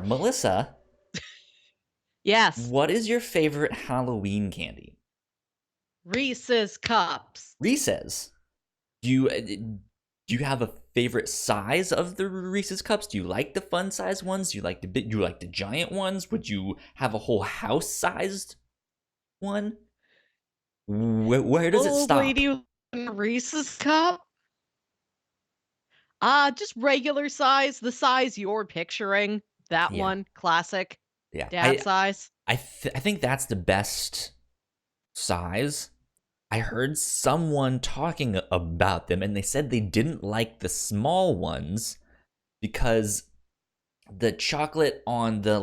Melissa, Yes. what is your favorite Halloween candy? Reese's Cups. Reese's. Do you have a favorite size of the Reese's cups? Do you like the fun size ones? Do you like the giant ones? Would you have a whole house sized one? Where does it Old stop? lady with a Reese's Cup? Just regular size, the size you're picturing. That Yeah, one, classic, yeah. dad size. I think that's the best size. I heard someone talking about them, and they said they didn't like the small ones because the chocolate on the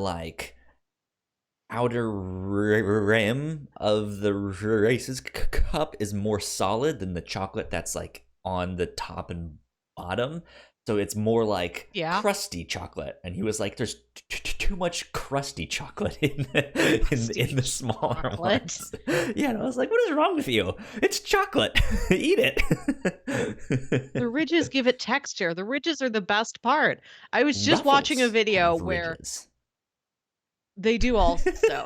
outer rim of the Reese's cup is more solid than the chocolate that's on the top and bottom. So it's more like Yeah. crusty chocolate, and he was like, "There's too much crusty chocolate in in the smaller Chocolate. ones." Yeah, and I was like, "What is wrong with you? It's chocolate. Eat it." The ridges give it texture. The ridges are the best part. I was just watching a Ruffles video have where ridges. they do also.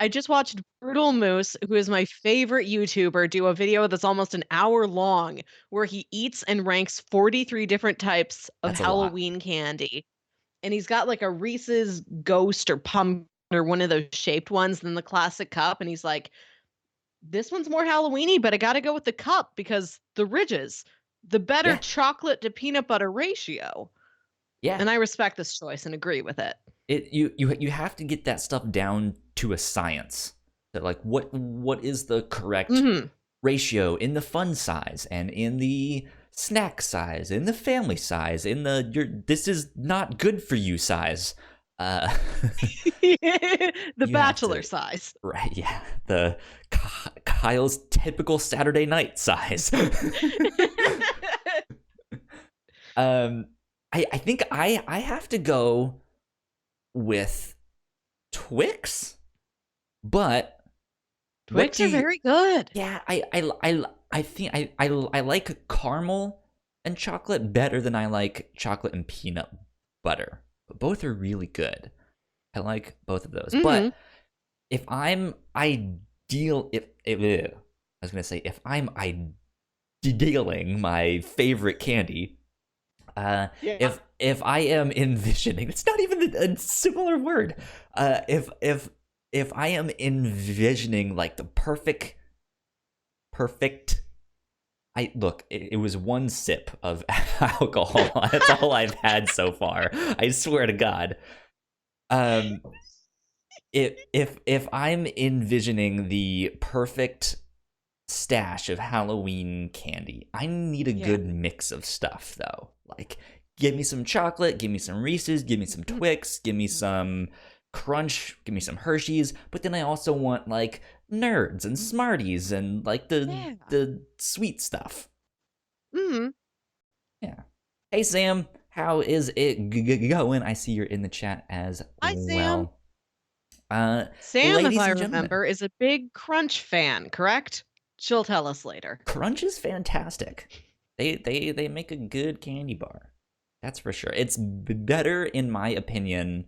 I just watched Brutal Moose, who is my favorite YouTuber, do a video that's almost an hour long where he eats and ranks 43 different types of That's a lot. Halloween candy. And he's got like a Reese's Ghost or Pumpkin or one of those shaped ones than the classic cup. And he's like, this one's more Halloweeny, but I got to go with the cup because the ridges, the better Yeah, chocolate to peanut butter ratio. yeah. And I respect this choice and agree with it. You have to get that stuff down to a science. That what is the correct Hmm. ratio in the fun size and in the snack size, in the family size, in the this is not good for you size. Uh, The you have bachelor to size. right, yeah, the Kyle's typical Saturday night size. um, I think I have to go with Twix, but what Twix do are you? very good. Yeah, I think I like caramel and chocolate better than I like chocolate and peanut butter. But both are really good. I like both of those. Hmm. But if I'm ideal, if I was gonna say if I'm idealing my favorite candy, Yeah. if I am envisioning, it's not even a similar word. If I am envisioning like the perfect. I look. It was one sip of alcohol. That's all I've had so far. I swear to God. Um, if I'm envisioning the perfect stash of Halloween candy, I need a Yeah. good mix of stuff though. Like, give me some chocolate, give me some Reese's, give me some Twix, give me some Crunch, give me some Hershey's. But then I also want like Nerds and Smarties and like the Yeah. the sweet stuff. Hmm. Yeah. Hey Sam, how is it going? I see you're in the chat as Hi, Sam. well. Uh, Sam, if ladies I and gentlemen, remember, is a big Crunch fan, correct? She'll tell us later. Crunch is fantastic. They make a good candy bar. That's for sure. It's better in my opinion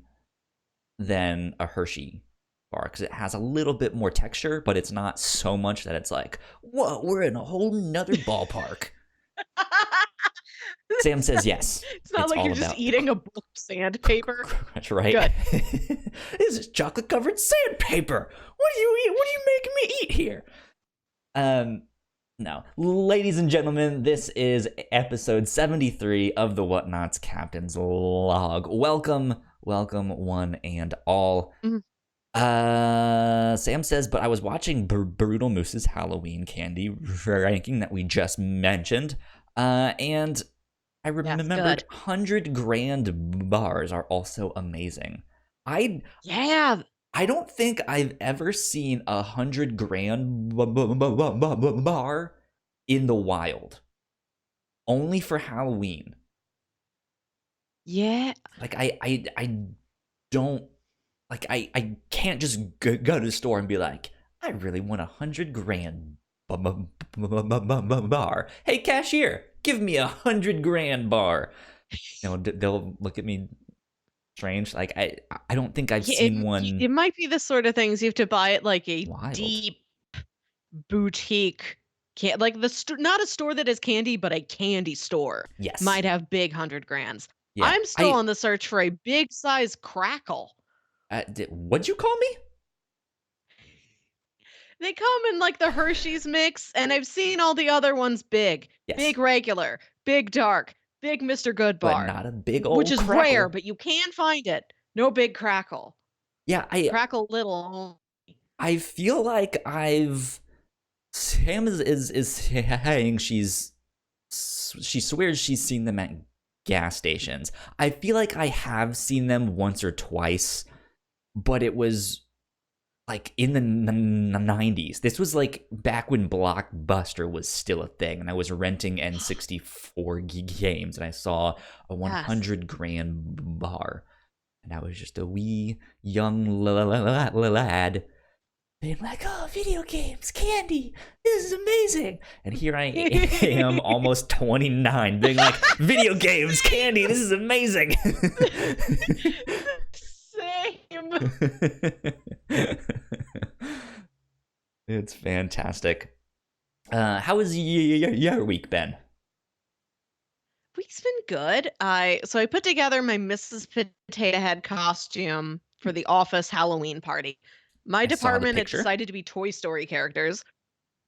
than a Hershey bar because it has a little bit more texture, but it's not so much that it's like, whoa, we're in a whole nother ballpark. Sam says yes. It's not It's like all you're just about eating a book of sandpaper. Crunch, right? Good. This is chocolate covered sandpaper. What do you eat? What are you making me eat here? No. Ladies and gentlemen, this is episode 73 of the Whatnauts Captain's Log. Welcome, welcome, one and all. Mhm. Sam says, but I was watching Brutal Moose's Halloween candy ranking that we just mentioned, and I Yes, remembered good. 100 grand bars are also amazing. I Yeah. I don't think I've ever seen 100 grand bar in the wild. Only for Halloween. Yeah. Like I don't like I can't just go to the store and be like, I really want 100 grand bar. Hey cashier, give me 100 grand bar. You know, they'll look at me strange. Like I don't think I've Yeah, seen one it might be the sort of things you have to buy at like a wild. deep boutique like not a store that has candy, but a candy store Yes. might have big 100 grands. Yeah. I'm still on the search for a big size crackle. What'd you call me? They come in like the Hershey's mix, and I've seen all the other ones big. Yes. Big regular, big dark, big Mr. But Goodbar, not a big which old is rare, crackle. but you can find it. No big crackle. Yeah, Crackle little. I feel like Sam is saying she swears she's seen them at gas stations. I feel like I have seen them once or twice, but it was like in the 90s. This was like back when Blockbuster was still a thing, and I was renting N64 games, and I saw a Yes. 100 grand bar, and I was just a wee young lad being like, oh, video games, candy, this is amazing. And here I am, almost 29, being like, video games, candy, this is amazing. Same. It's fantastic. How has your week been? Week's been good. I put together my Mrs. Potato Head costume for the office Halloween party. My I saw the department had picture. decided to be Toy Story characters.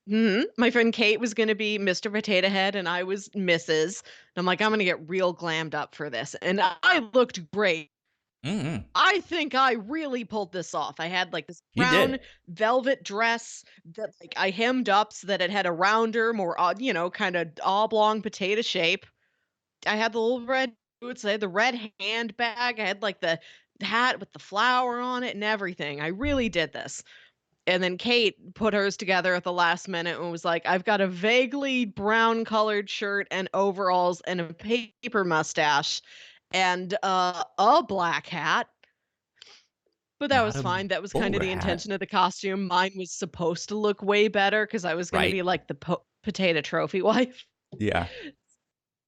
My friend Kate was going to be Mr. Potato Head, and I was Mrs. And I'm like, I'm going to get real glammed up for this. And I looked great. Mm-hmm. I think I really pulled this off. I had like this You brown did. velvet dress that like I hemmed up so that it had a rounder, more odd, kind of oblong potato shape. I had the little red boots. I had the red handbag. I had like the hat with the flower on it and everything. I really did this. And then Kate put hers together at the last minute and was like, I've got a vaguely brown colored shirt and overalls and a paper mustache and a black hat. But that Not was a fine. That was kind of bowler the hat, intention of the costume. Mine was supposed to look way better because I was going to right? be like the potato trophy wife. Yeah.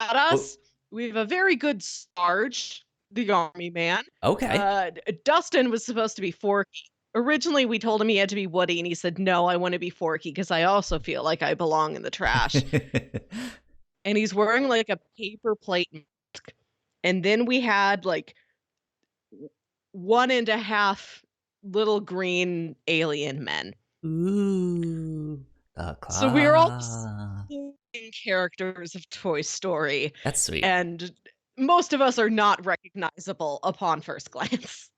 At Oh, us, we have a very good Sarge, the army man. okay. Dustin was supposed to be Forky. Originally, we told him he had to be Woody, and he said, no, I want to be Forky because I also feel like I belong in the trash. And he's wearing like a paper plate mask. And then we had like 1.5 little green alien men. Ooh, the So we are all claw. characters of Toy Story, That's sweet. and most of us are not recognizable upon first glance.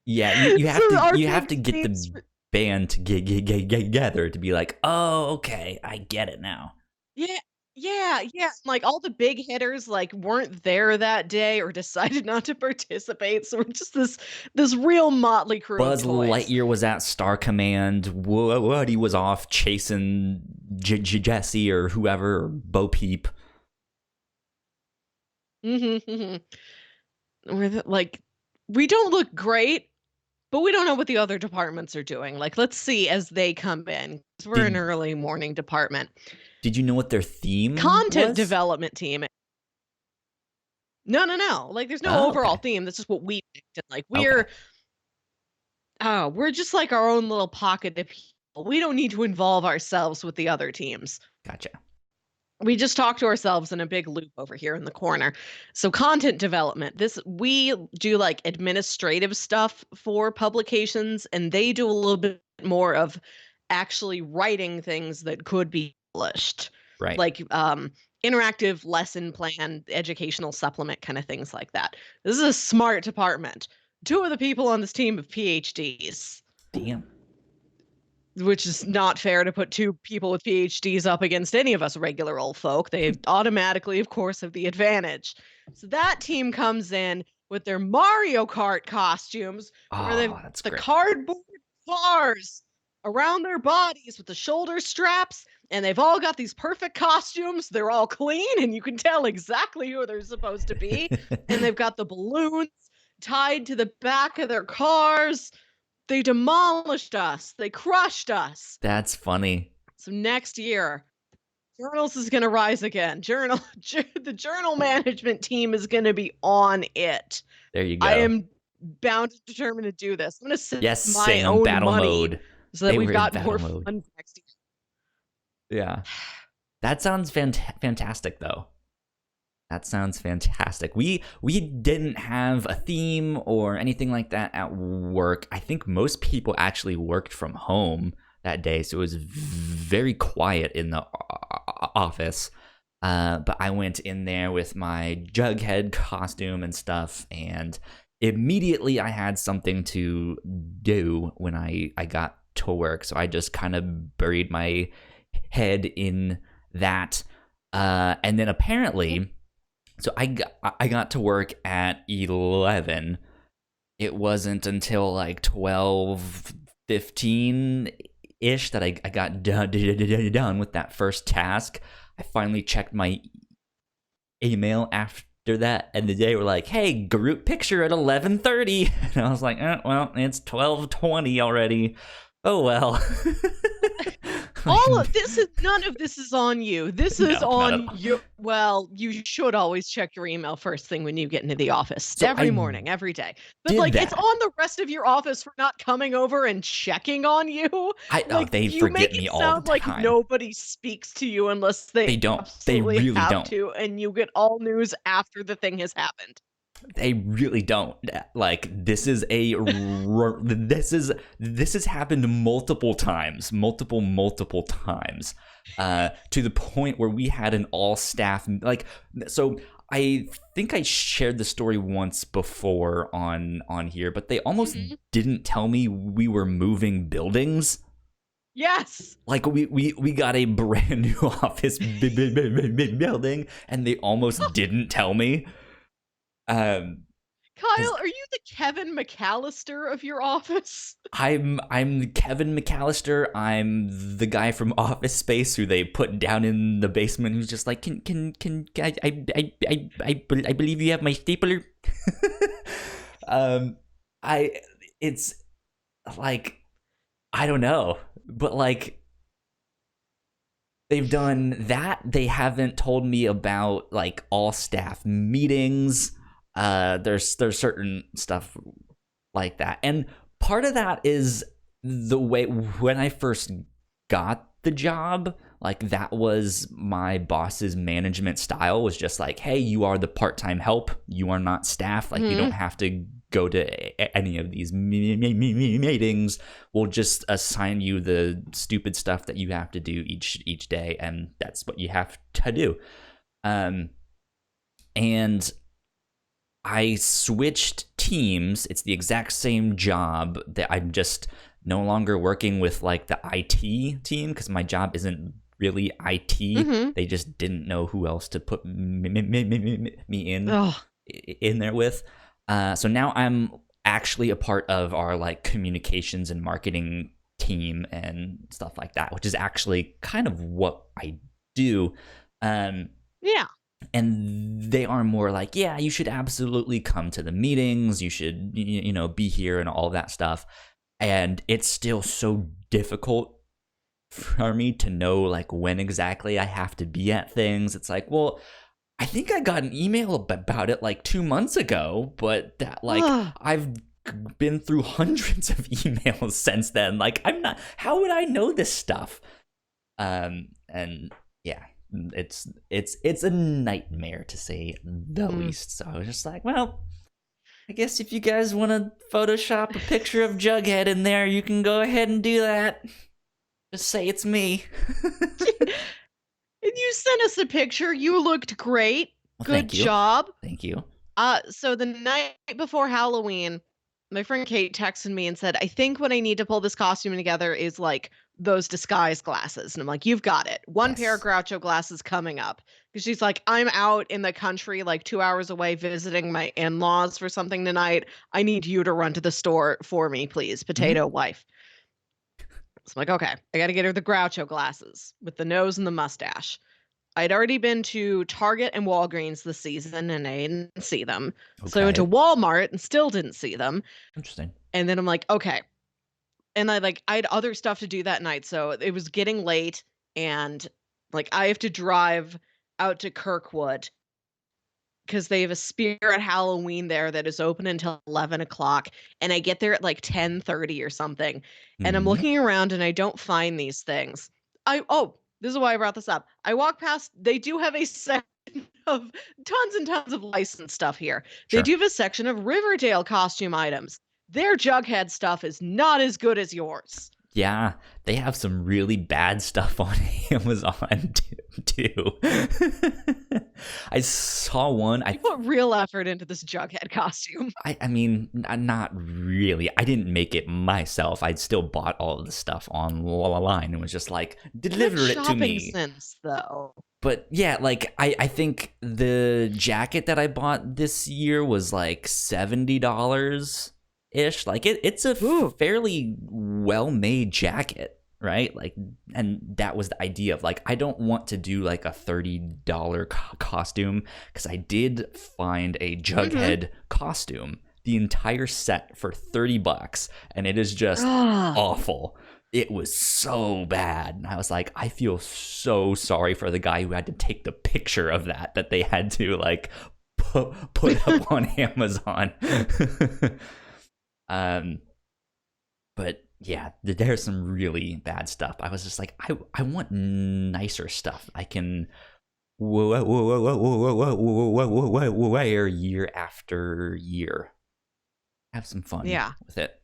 Yeah, you have So to our you have big to get scenes, the band to get together to be like, oh, okay, I get it now. yeah, yeah. Like all the big hitters, like weren't there that day or decided not to participate. So we're just this real motley crew of Buzz toys. Lightyear was at Star Command. Woody was off chasing Jesse or whoever, or Bo Peep. Mm-hmm. Like we don't look great, but we don't know what the other departments are doing. Like, let's see as they come in. 'Cause we're an Did early morning department. Did you know what their theme Content was? development team. No, no, no. Like, there's no Oh, overall okay, theme. That's just what we picked. And like, okay, we're just like our own little pocket of people. We don't need to involve ourselves with the other teams. gotcha. We just talk to ourselves in a big loop over here in the corner. So content development, this we do like administrative stuff for publications, and they do a little bit more of actually writing things that could be published, Right. like interactive lesson plan, educational supplement, kind of things like that. This is a smart department. Two of the people on this team have PhDs, Damn. which is not fair to put two people with PhDs up against any of us regular old folk. They automatically, of course, have the advantage. So that team comes in with their Mario Kart costumes, where they've Oh, that's the great. cardboard cars around their bodies with the shoulder straps, and they've all got these perfect costumes. They're all clean, and you can tell exactly who they're supposed to be. And they've got the balloons tied to the back of their cars. They demolished us. They crushed us. That's funny. So next year, Journals is going to rise again. The journal management team is going to be on it. There you I go. am bound and determined to do this. I'm gonna save Yes, my Sam, own battle money mode. so that They we've were in got more battle mode. fun next Yeah. That sounds fantastic, though. That sounds fantastic. We didn't have a theme or anything like that at work. I think most people actually worked from home that day, so it was very quiet in the office. But I went in there with my Jughead costume and stuff, and immediately I had something to do when I got to work. So I just kind of buried my head in that. And then apparently, so I got to work at 11. It wasn't until like 12:15 ish that I got done with that first task. I finally checked my email after that, and they were like, "Hey, group picture at 11:30," and I was like, "Well, it's 12:20 already. Oh well." All of this is none of this is on you. This is No, not at on all. you. Well, you should always check your email first thing when you get into the office. So Every I morning, every day. But did like it's that. on the rest of your office for not coming over and checking on you. Like They you forget make me it all the sound like time. nobody speaks to you unless They they don't. They absolutely really have don't. to, and you get all news after the thing has happened. They really don't. Like this has happened multiple times, multiple times, to the point where we had an all staff like. So I think I shared the story once before on here, but they almost Mhm. didn't tell me we were moving buildings. Yes. Like we got a brand new office building, and they almost didn't tell me. Um, because Kyle, are you the Kevin McAllister of your office? I'm Kevin McAllister. I'm the guy from Office Space who they put down in the basement. Who's just like, can I believe you have my stapler. um, I it's like I don't know, but like they've done that. They haven't told me about like all staff meetings. There's certain stuff like that. And part of that is the way when I first got the job, like that was my boss's management style was just like, hey, you are the part-time help. You are not staff. Like you don't Mhm. have to go to any of these meetings. We'll just assign you the stupid stuff that you have to do each day, and that's what you have to do. Um, and I switched teams. It's the exact same job that I'm just no longer working with like the IT team because my job isn't really IT. Mhm. They just didn't know who else to put me Oh. in there with. So now I'm actually a part of our like communications and marketing team and stuff like that, which is actually kind of what I do. Um, Yeah. and they are more like, yeah, you should absolutely come to the meetings, you should be here and all that stuff. And it's still so difficult for me to know like when exactly I have to be at things. It's like, well, I think I got an email about it like 2 months ago, but that like Ugh. I've been through hundreds of emails since then. Like I'm not, how would I know this stuff? And yeah, it's a nightmare to say the Mm. least. So I was just like, well, I guess if you guys want to Photoshop a picture of Jughead in there, you can go ahead and do that. Just say it's me. And you sent us a picture. You looked great. Well, Good thank you, job. thank you. So the night before Halloween, my friend Kate texted me and said, I think what I need to pull this costume together is like those disguise glasses. And I'm like, you've got it. One pair of Yes. Groucho glasses coming up. Because she's like, I'm out in the country, like 2 hours away, visiting my in laws for something tonight. I need you to run to the store for me, please. Mm-hmm. Potato wife. So I'm like, okay, I got to get her the Groucho glasses with the nose and the mustache. I'd already been to Target and Walgreens this season and I didn't see them. So I went to Okay. Walmart and still didn't see them. Interesting. And then I'm like, okay. And I had other stuff to do that night. So it was getting late and like I have to drive out to Kirkwood because they have a Spirit Halloween there that is open until 11 o'clock, and I get there at like 10:30 or something, and I'm Mhm. looking around and I don't find these things. This is why I brought this up. I walk past. They do have a section of tons and tons of licensed stuff here. They do Sure. have a section of Riverdale costume items. Their Jughead stuff is not as good as yours. Yeah, they have some really bad stuff on Amazon too. I saw one. You put real effort into this Jughead costume. I mean, not really. I didn't make it myself. I'd still bought all of the stuff online and was just like, Good deliver it to shopping me. sense, though. But yeah, like I think the jacket that I bought this year was like $70 ish. Like it's a Ooh. fairly well made jacket, right? Like, and that was the idea of like I don't want to do like a $30 costume because I did find a Jughead costume, the entire set for $30, and it is just Ah, awful. It was so bad. And I was like, I feel so sorry for the guy who had to take the picture of that they had to like put up on Amazon. um, but yeah, there's some really bad stuff. I was just like, I want nicer stuff. I can wear year after year. Have some fun yeah. with it.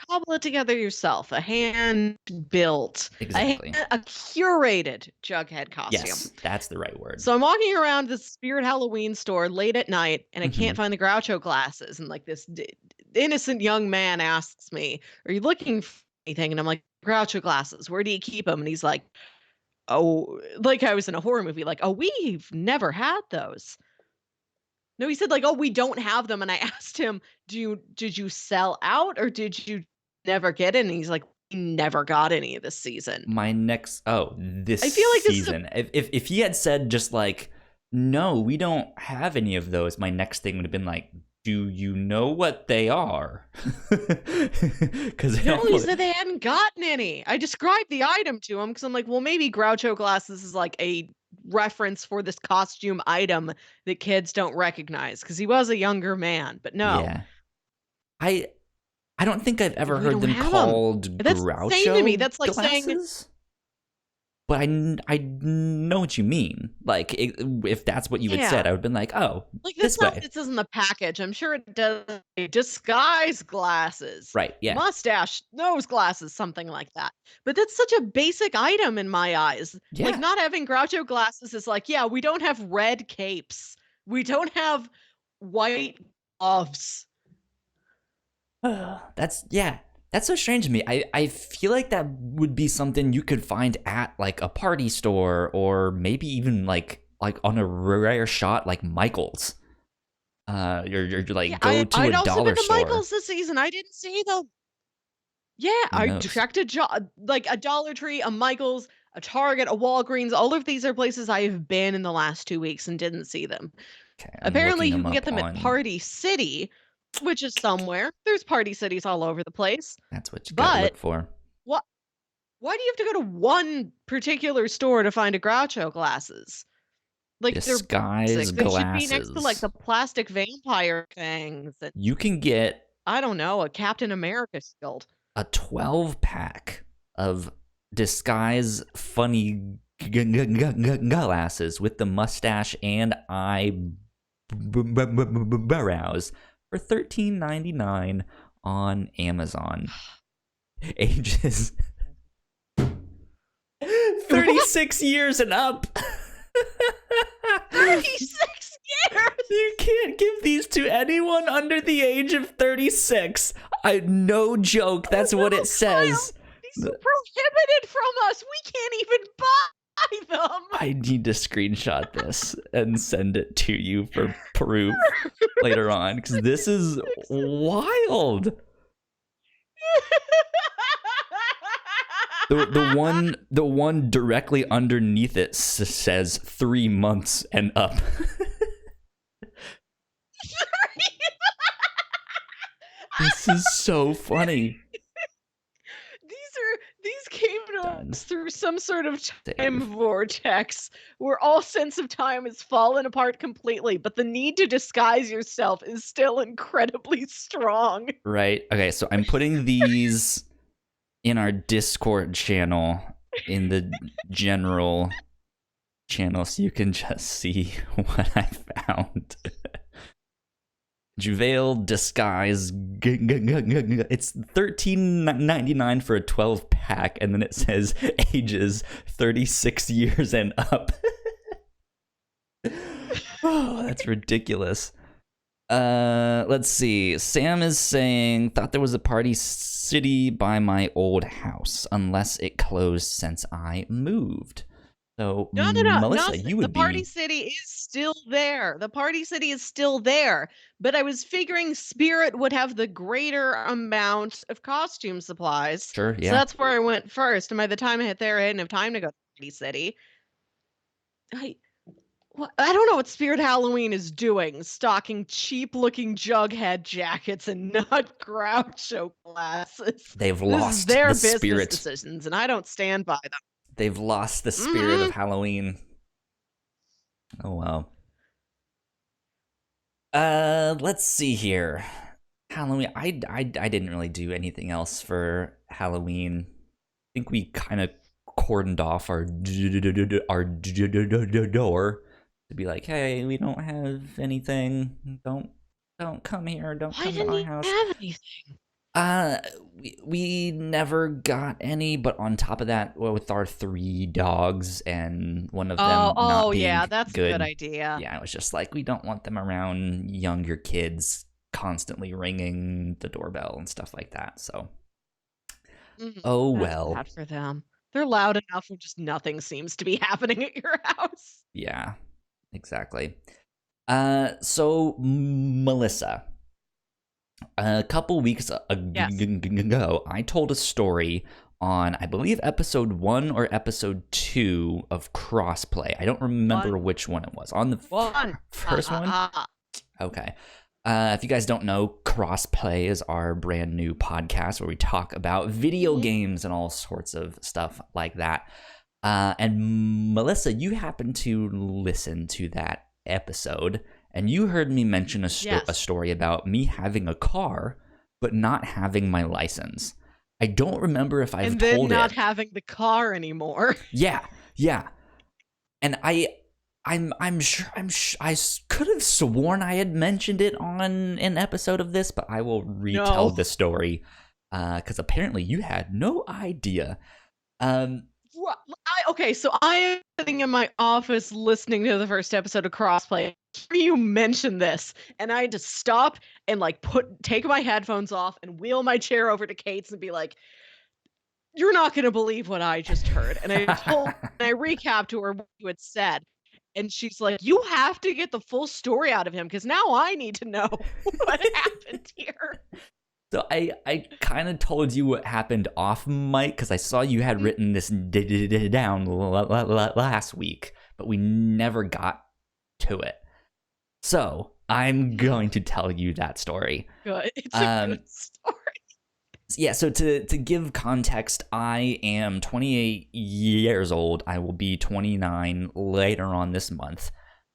Cobble it together yourself. A hand built, Exactly. a curated Jughead costume. Yes, that's the right word. So I'm walking around the Spirit Halloween store late at night, and I Mm-hmm. can't find the Groucho glasses. And like this innocent young man asks me, "Are you looking for anything?" And I'm like, "Groucho glasses. Where do you keep them?" And he's like, "Oh," like I was in a horror movie. Like, "Oh, we've never had those." No, he said like, "Oh, we don't have them." And I asked him, did you sell out or did you never get it?" And he's like, "We never got any this season." My next this I feel like this is a season. If he had said just like, no, we don't have any of those, my next thing would have been like, do you know what they are? Because no, he said they hadn't gotten any. I described the item to him because I'm like, well, maybe Groucho glasses is like a reference for this costume item that kids don't recognize because he was a younger man. But no, yeah, I I don't think I've ever we heard don't them have them. called That's insane to me. Groucho That's like saying, glasses. But I know what you mean. Like, if that's what you had said, yeah. I would have been like, oh, Like, this this stuff way. that says in the package, I'm sure it does say disguise glasses, Right, yeah. mustache, nose glasses, something like that. But that's such a basic item in my eyes. Like, Yeah. not having Groucho glasses is like, yeah, we don't have red capes. We don't have white gloves. That's so strange to me. I feel like that would be something you could find at like a party store or maybe even like on a rare shot like Michael's. You're Yeah, like go to a I'd also been dollar to store. Michael's this season. I didn't see them. Yeah, Who I knows? checked like a Dollar Tree, a Michael's, a Target, a Walgreens. All of these are places I have been in the last 2 weeks and didn't see them. Okay, I'm Apparently, looking you them can get up them at on. Party City, which is somewhere. There's Party Cities all over the place. That's what you gotta But look for. what? Why do you have to go to one particular store to find a Groucho glasses? Like they're Disguise basic. They should be next to like glasses. the plastic vampire things and You can get I don't know, a Captain America shield. a 12 pack of disguise funny glasses with the mustache and eyebrows for $13.99 on Amazon. Ages 36 years and up. 36 years. You can't give these to anyone under the age of 36. I no joke. That's what it says. These are prohibited from us. We can't even buy them. I need to screenshot this and send it to you for proof later on because this is wild. The one directly underneath it says 3 months and up. These This is so funny. these came to Done. us through through some sort of time vortex where all sense of time has fallen apart completely, but the need to disguise yourself is still incredibly strong. Right. Okay, so I'm putting these in our Discord channel in the general channel so you can just see what I found. Juvail disguise. It's $13.99 for a 12-pack, and then it says ages 36 years and up. Oh, that's ridiculous. Let's see. Sam is saying, thought there was a Party City by my old house, unless it closed since I moved. So, No. Melissa, you would the Party be... City is still there. The Party City is still there. But I was figuring Spirit would have the greater amount of costume supplies. Sure, So yeah. that's where I went first. And by the time I hit there, I didn't have time to go to Party City. I don't know what Spirit Halloween is doing, stocking cheap-looking Jughead jackets and not Groucho glasses. They've This lost is their the business spirit. decisions, and I don't stand by them. They've lost the spirit of Halloween. Oh, well. Let's see here. Halloween. I didn't really do anything else for Halloween. I think we kind of cordoned off our door to be like, hey, we don't have anything. Don't come here. Don't Why come to didn't my he house. have anything? We never got any, but on top of that, with our 3 dogs and one of them not being yeah, that's good, a good idea. Yeah, it was just like, we don't want them around younger kids constantly ringing the doorbell and stuff like that. So, oh well. That's bad for them. They're loud enough when just nothing seems to be happening at your house. Yeah, exactly. So Melissa, a couple weeks ago, I told a story on, I believe, episode 1 or episode 2 of Crossplay. I don't remember which one it was. On the first one? Okay. If you guys don't know, Crossplay is our brand new podcast where we talk about video games and all sorts of stuff like that. And Melissa, you happened to listen to that episode, and you heard me mention a story about me having a car but not having my license. I don't remember if I've told it. And then not having the car anymore. Yeah. And I'm sure I could have sworn I had mentioned it on an episode of this, but I will retell the story because apparently you had no idea. Okay, so I am sitting in my office listening to the first episode of Crossplay. You mentioned this, and I had to stop and take my headphones off and wheel my chair over to Kate's and be like, "You're not going to believe what I just heard." And I recapped to her what you had said, and she's like, "You have to get the full story out of him because now I need to know what happened here." So I kind of told you what happened off mic because I saw you had written this down last week, but we never got to it. So I'm going to tell you that story. Good. It's a good story. Yeah, so to give context, I am 28 years old. I will be 29 later on this month.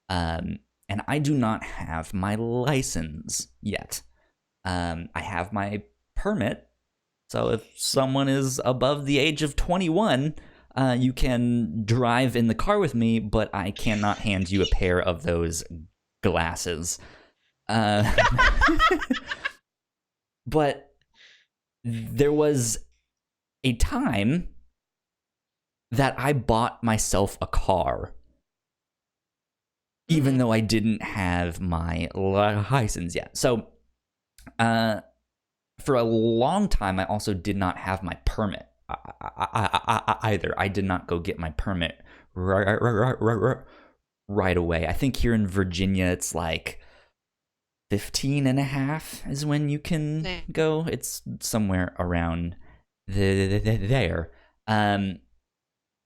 And I do not have my license yet. I have my permit, so if someone is above the age of 21, you can drive in the car with me, but I cannot hand you a pair of those glasses. But there was a time that I bought myself a car, even though I didn't have my license yet. So, for a long time, I also did not have my permit either. I did not go get my permit right away. I think here in Virginia, it's like 15 and a half is when you can go. It's somewhere around there. And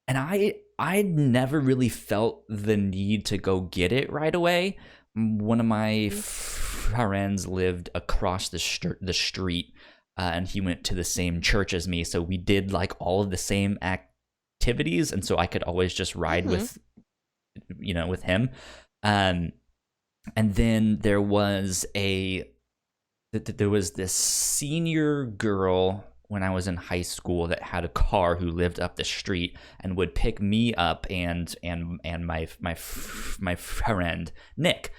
I never really felt the need to go get it right away. One of my friends lived across the street, and he went to the same church as me, so we did like all of the same activities, and so I could always just ride Mm-hmm. with him. Um, and then there was this senior girl when I was in high school that had a car, who lived up the street and would pick me up and my friend Nick.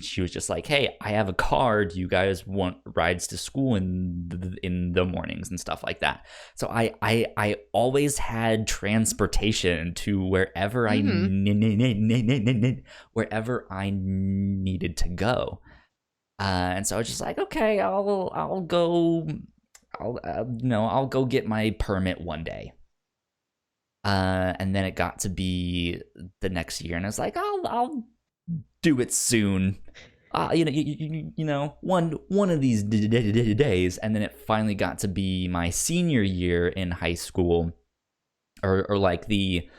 She was just like, "Hey, I have a car. Do you guys want rides to school in the mornings and stuff like that?" So I always had transportation to wherever Mm-hmm. wherever I needed to go. And so I was just like, okay, I'll go, I'll go get my permit one day. And then it got to be the next year, and I was like, I'll do it soon. One of these days, and then it finally got to be my senior year in high school, or like it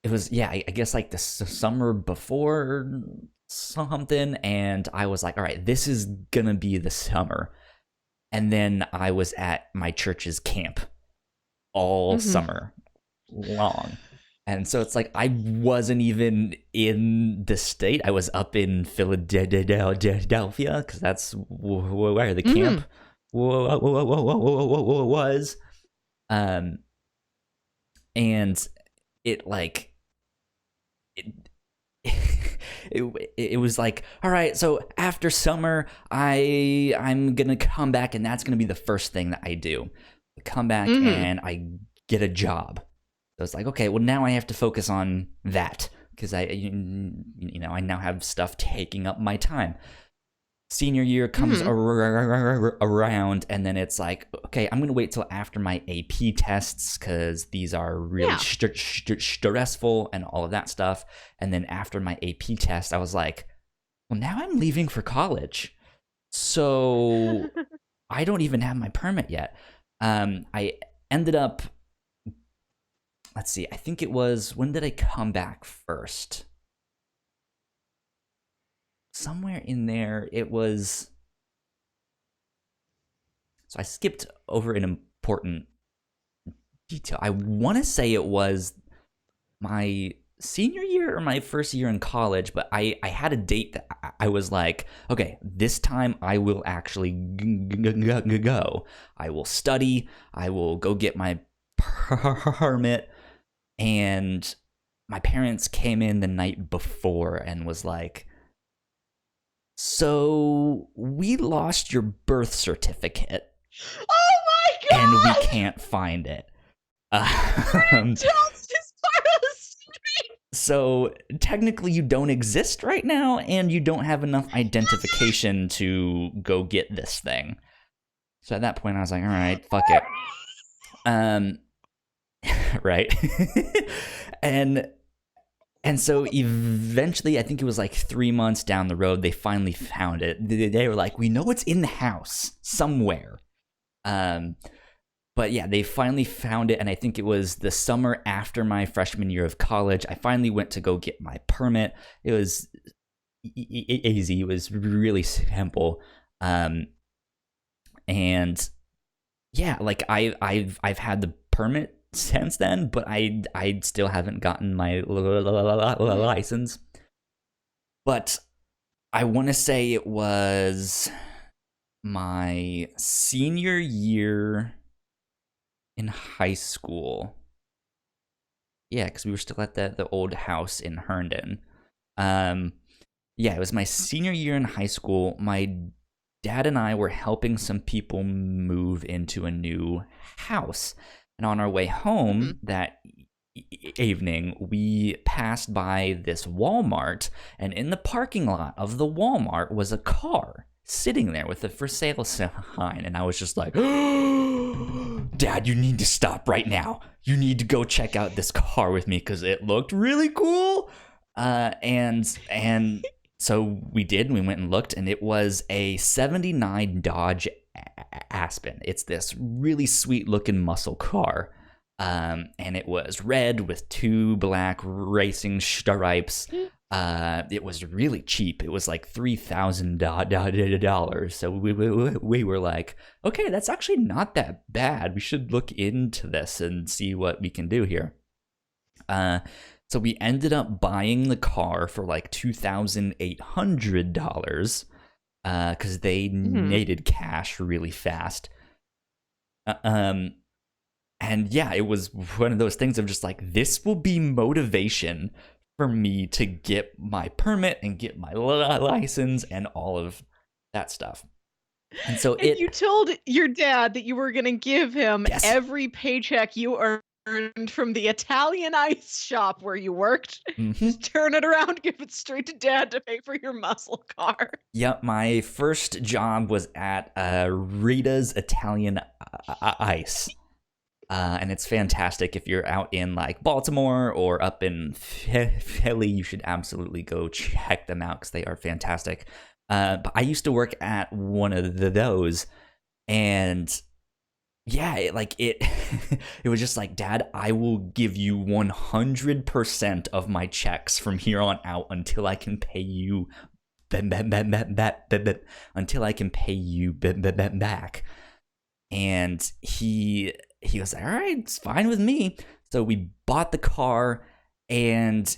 was, yeah, I guess like the summer before something, and I was like, all right, this is gonna be the summer. And then I was at my church's camp all Mm-hmm. summer long. And so it's like I wasn't even in the state. I was up in Philadelphia, because that's where the Mm-hmm. camp was. Um, and it like it, it was like, all right, so after summer I'm gonna come back, and that's gonna be the first thing that I do. I come back Mm-hmm. and I get a job. So it's like, okay, well, now I have to focus on that, because I now have stuff taking up my time. Senior year comes Mm-hmm. around, and then it's like, okay, I'm gonna wait till after my AP tests, because these are really Yeah. stressful and all of that stuff. And then after my AP test, I was like, well, now I'm leaving for college, so I don't even have my permit yet. I ended up, let's see, I think it was, when did I come back first? Somewhere in there, it was. So I skipped over an important detail. I want to say it was my senior year or my first year in college, but I had a date that I was like, okay, this time I will actually go. I will study. I will go get my permit. And my parents came in the night before and was like, so we lost your birth certificate Oh my and we god! can't find it. Tells his part of the street. So technically you don't exist right now, and you don't have enough identification to go get this thing. So at that point I was like, all right, fuck it. Right. and so eventually, I think it was like 3 months down the road, they finally found it. They were like, we know it's in the house somewhere. But yeah, they finally found it, and I think it was the summer after my freshman year of college. I finally went to go get my permit. It was easy. It was really simple. And yeah, like I've had the permit since then, but I still haven't gotten my license. But I want to say it was my senior year in high school. Yeah, because we were still at the old house in Herndon. Yeah, it was my senior year in high school. My dad and I were helping some people move into a new house. And on our way home that evening, we passed by this Walmart, and in the parking lot of the Walmart was a car sitting there with a for sale sign. And I was just like, Dad, you need to stop right now. You need to go check out this car with me, because it looked really cool. And so we did, and we went and looked, and it was a 79 Dodge Aspen. It's this really sweet looking muscle car. And it was red with 2 black racing stripes. It was really cheap. It was like $3,000. So we were like, okay, that's actually not that bad. We should look into this and see what we can do here. So we ended up buying the car for like $2,800 because they needed cash really fast. And yeah, it was one of those things of just like, this will be motivation for me to get my permit and get my license and all of that stuff. And so And you told your dad that you were going to give him yes, every paycheck you earned from the Italian ice shop where you worked. Just turn it around, give it straight to dad to pay for your muscle car. Yep, my first job was at Rita's Italian Ice. And it's fantastic. If you're out in like Baltimore or up in Philly, you should absolutely go check them out because they are fantastic. But I used to work at one of those, and yeah, it it was just like, Dad, I will give you 100% of my checks from here on out until I can pay you until I can pay you back. And he was like, all right, it's fine with me. So we bought the car, and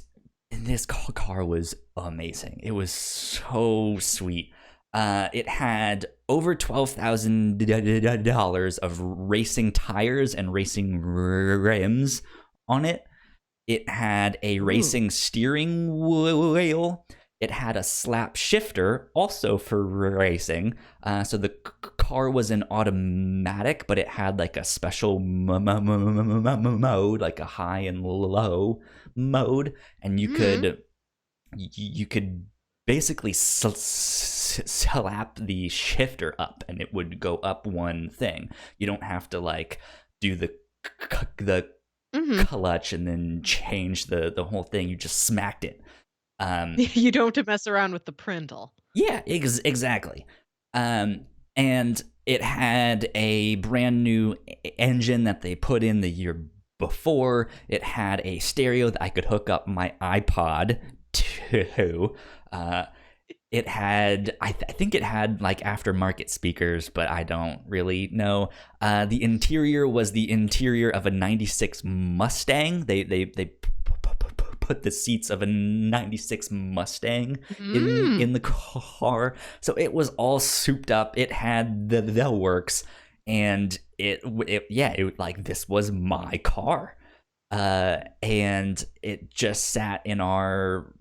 this car was amazing. It was so sweet. It had over $12,000 of racing tires and racing rims on it. It had a racing steering wheel. It had a slap shifter, also for racing. So the car was an automatic, but it had like a special mode, like a high and low mode, and you could basically slap the shifter up, and it would go up one thing. You don't have to like do the clutch and then change the whole thing. You just smacked it. You don't have to mess around with the prindle. Yeah, exactly. And it had a brand new engine that they put in the year before. It had a stereo that I could hook up my iPod to. It had, I think it had like aftermarket speakers, but I don't really know. The interior was the interior of a '96 Mustang. They put the seats of a '96 Mustang in the car, so it was all souped up. It had the works, and it like, this was my car, and it just sat in our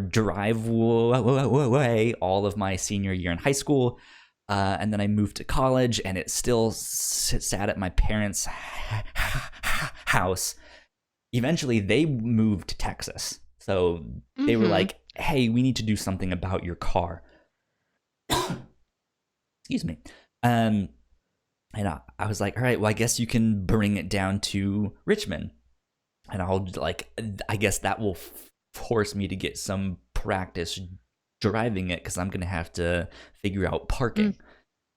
driveway all of my senior year in high school, and then I moved to college, and it still sat at my parents' house. Eventually they moved to Texas, so they were like, hey, we need to do something about your car. Excuse me. And I was like, all right, well, I guess you can bring it down to Richmond, and I'll like, I guess that will force me to get some practice driving it, because I'm gonna have to figure out parking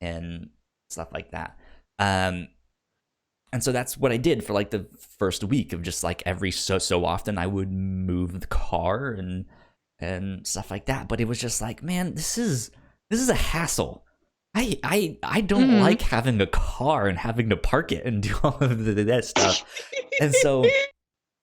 and stuff like that. And so that's what I did for like the first week of just like every so often I would move the car and stuff like that. But it was just like, man, this is a hassle. I don't like having a car and having to park it and do all of that stuff. And so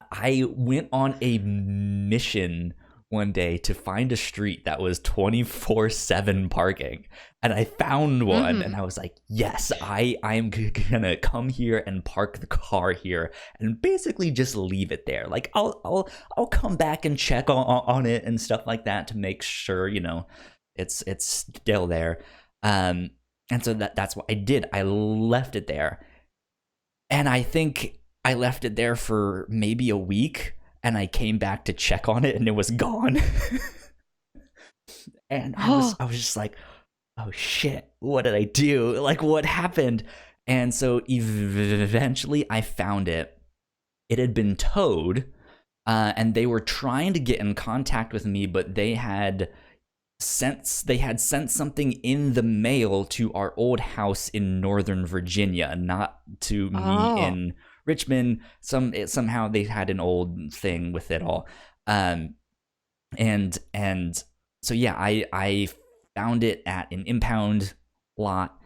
I went on a mission one day to find a street that was 24/7 parking, and I found one, and I was like, yes, I'm gonna come here and park the car here and basically just leave it there. Like, I'll come back and check on it and stuff like that to make sure, you know, it's still there. And so that's what I did. I left it there, and I think I left it there for maybe a week, and I came back to check on it, and it was gone. And I was just like, oh shit, what did I do? Like, what happened? And so eventually I found it. It had been towed, and they were trying to get in contact with me, but they had sent something in the mail to our old house in Northern Virginia, not to me in Richmond. Somehow they had an old thing with it all. And so yeah, I found it at an impound lot.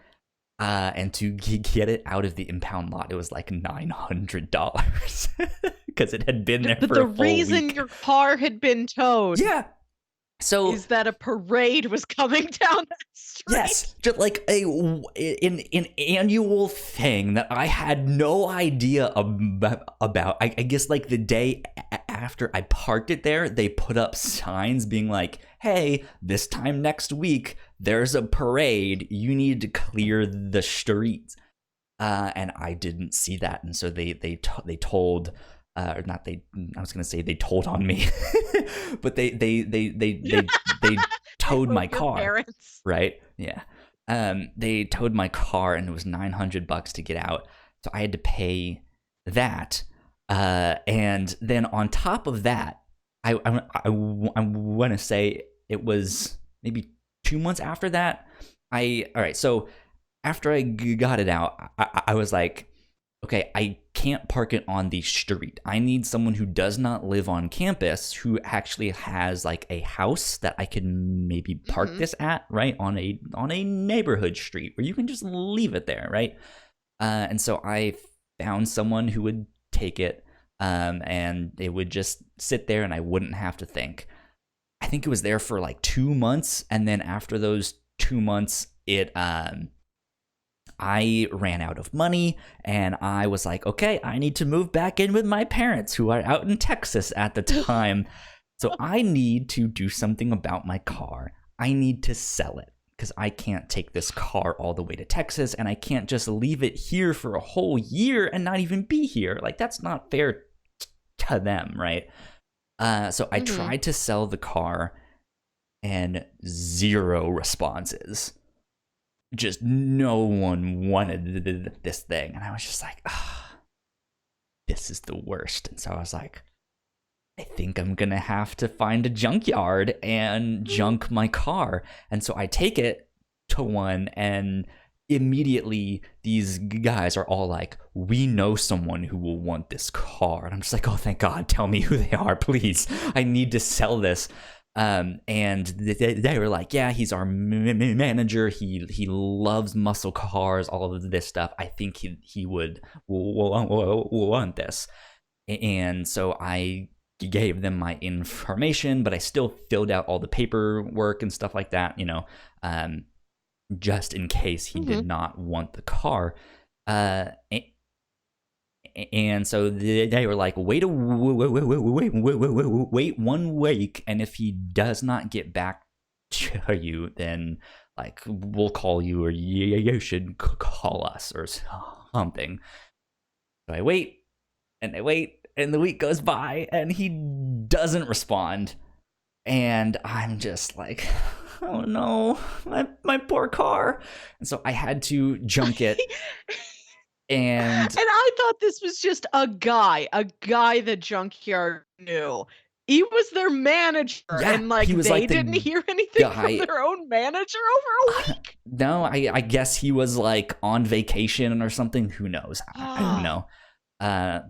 And to get it out of the impound lot, it was like $900 because it had been there But for the a full reason week. your car had been towed Yeah. So is that a parade was coming down that yes, street. just like an annual thing that I had no idea about. I guess like the day after I parked it there, they put up signs being like, "Hey, this time next week, there's a parade. You need to clear the streets." And I didn't see that, and so they told. Or not they. I was gonna say they told on me, but they They towed my told your car, parents. right? Yeah. They towed my car and it was $900 to get out. So I had to pay that. And then on top of that, I want to say it was maybe 2 months after that. All right. So after I got it out, I was like, okay, I can't park it on the street. I need someone who does not live on campus who actually has like a house that I can maybe park this at, right? On a neighborhood street where you can just leave it there, right? And so I found someone who would take it, and it would just sit there and I wouldn't have to think. I think it was there for like 2 months, and then after those 2 months, I ran out of money and I was like, okay, I need to move back in with my parents who are out in Texas at the time. So I need to do something about my car. I need to sell it because I can't take this car all the way to Texas and I can't just leave it here for a whole year and not even be here. Like, that's not fair to them, right? So I tried to sell the car and zero responses. Just no one wanted this thing. And I was just like, this is the worst. And so I was like, I think I'm going to have to find a junkyard and junk my car. And so I take it to one, and immediately these guys are all like, we know someone who will want this car. And I'm just like, oh, thank God. Tell me who they are, please. I need to sell this. And they were like, yeah, he's our manager. He loves muscle cars, all of this stuff. I think he would want this. And so I gave them my information, but I still filled out all the paperwork and stuff like that, just in case he did not want the car. And so they were like, wait 1 week, and if he does not get back to you, then like we'll call you, or you should call us or something. So I wait, and the week goes by, and he doesn't respond, and I'm just like, oh no, my poor car. And so I had to junk it. And I thought this was just a guy the junkyard knew. He was their manager, yeah, and like he was they like the didn't hear anything guy. from their own manager over a week. No, I guess he was like on vacation or something. Who knows? I don't know.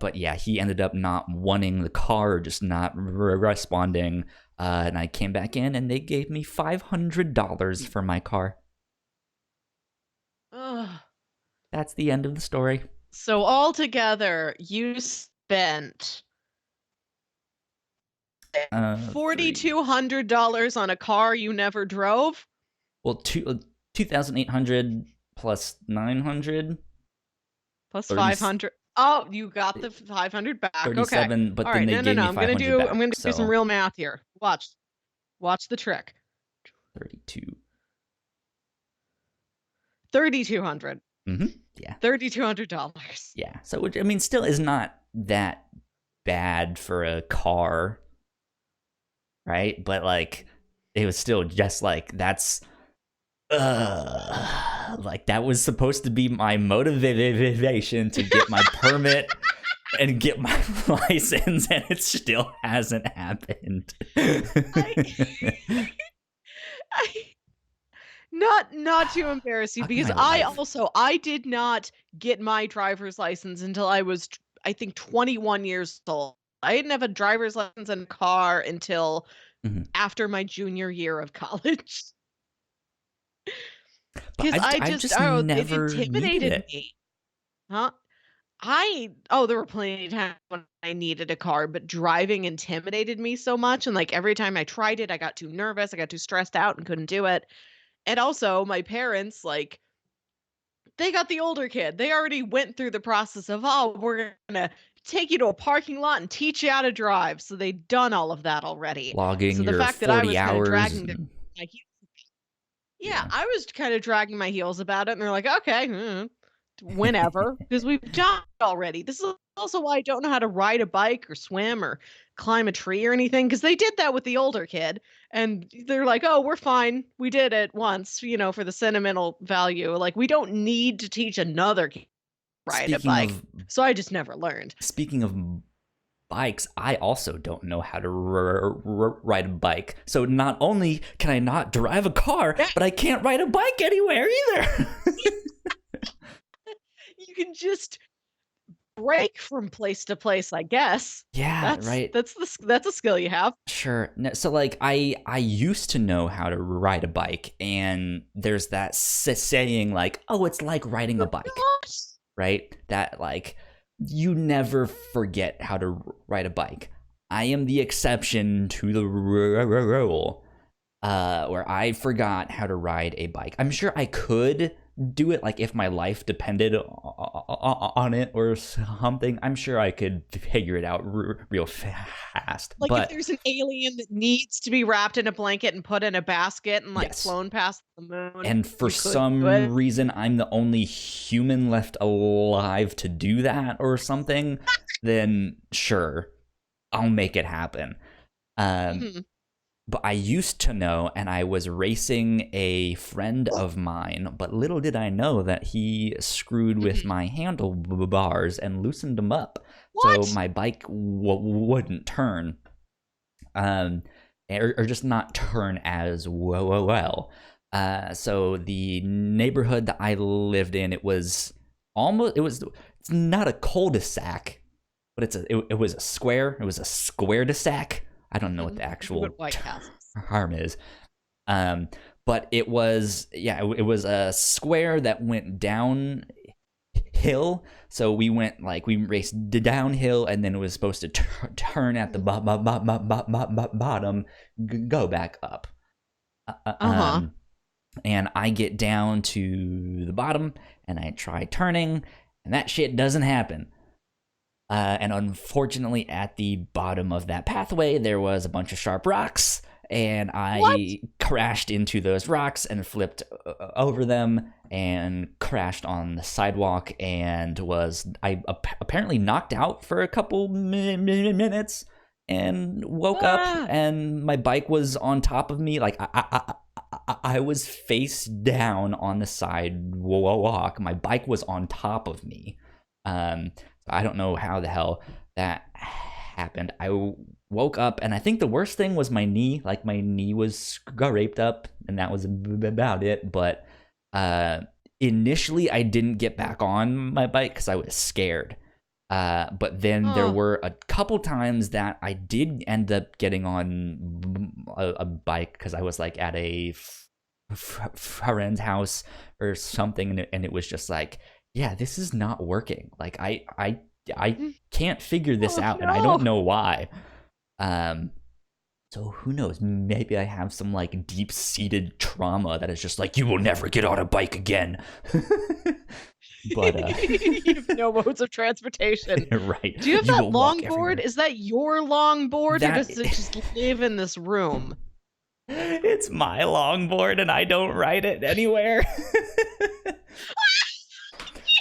But yeah, he ended up not wanting the car or just not responding. And I came back in, and they gave me $500 for my car. That's the end of the story. So altogether, you spent $4,200 on a car you never drove. Well, 2,800 plus 900 plus 500. Oh, you got the 500 back. 37, okay. but All then right, they gave me I'm gonna 500 do. back, I'm gonna so do some real math here. Watch the trick. 32. 3,200. Yeah. $3,200. Yeah. So, which, I mean, still is not that bad for a car, right? But like, it was still just like, that's like, that was supposed to be my motivation to get my permit and get my license, and it still hasn't happened. Not to embarrass you, because I did not get my driver's license until I was, I think, 21 years old. I didn't have a driver's license and a car until Mhm. after my junior year of college. But 'Cause I I've just just it never needed intimidated it. me. Huh? There were plenty of times when I needed a car, but driving intimidated me so much, and, like, every time I tried it, I got too nervous, I got too stressed out and couldn't do it. And also, my parents, like, they got the older kid. They already went through the process of, "Oh, we're gonna take you to a parking lot and teach you how to drive." So they'd done all of that already. Logging So the your fact that I 40 was kinda hours dragging their and my heel yeah, yeah. I was kinda dragging my heels about it, and they're like, "Okay, whenever, because 'cause we've done it already." This is also why I don't know how to ride a bike or swim or climb a tree or anything, because they did that with the older kid, and they're like, "Oh, we're fine. We did it once, for the sentimental value. Like, we don't need to teach another kid to ride a Speaking bike." of So I just never learned. speaking of bikes, I also don't know how to ride a bike. So not only can I not drive a car, Yeah, but I can't ride a bike anywhere either. you can just break from place to place, I guess. Yeah, right. That's a skill you have. Sure. No, so like I used to know how to ride a bike, and there's that saying like, "Oh, it's like riding a bike." Gosh. Right? That like you never forget how to ride a bike. I am the exception to the rule, where I forgot how to ride a bike. I'm sure I could do it, like if my life depended on it or something. I'm sure I could figure it out real fast. Like, if But there's an alien that needs to be wrapped in a blanket and put in a basket and, like, yes, flown past the moon, and for you could do some it. reason I'm the only human left alive to do that or something, then sure, I'll make it happen. Um, Mhm, but I used to know, and I was racing a friend of mine, but little did I know that he screwed with mhm. my handlebars and loosened them up, so What? my bike wouldn't turn, um, or just not turn as well. So the neighborhood that I lived in, it's not a cul-de-sac, but it was a square. It was a square-de-sac. I don't know what the You at actual White Castles. term is. Um, but it was, yeah, it was a square that went down hill. So we raced downhill, and then it was supposed to turn at the bottom, go back up. Uh, uh, Uh-huh. um, and I get down to the bottom, and I try turning, and that shit doesn't happen. And unfortunately, at the bottom of that pathway, there was a bunch of sharp rocks, and What? I crashed into those rocks and flipped over them and crashed on the sidewalk, and was apparently knocked out for a couple minutes, and woke up, Ah. and my bike was on top of me. Like I was face down on the sidewalk. My bike was on top of me. I don't know how the hell that happened. I woke up, and I think the worst thing was my knee. Like my knee was scraped up, and that was about it. But initially, I didn't get back on my bike because I was scared. But then there Oh. were a couple times that I did end up getting on a bike because I was like at a friend's house or something, and it was just like, yeah, this is not working. Like I can't figure this Oh, out, and I don't no. know why. Um, so who knows? Maybe I have some like deep-seated trauma that is just like, you will never get on a bike again. But You have no modes of transportation. right, Do you have you that will walk longboard? everywhere. Is that your longboard, or That does it just live in this room? it's my longboard, and I don't ride it anywhere.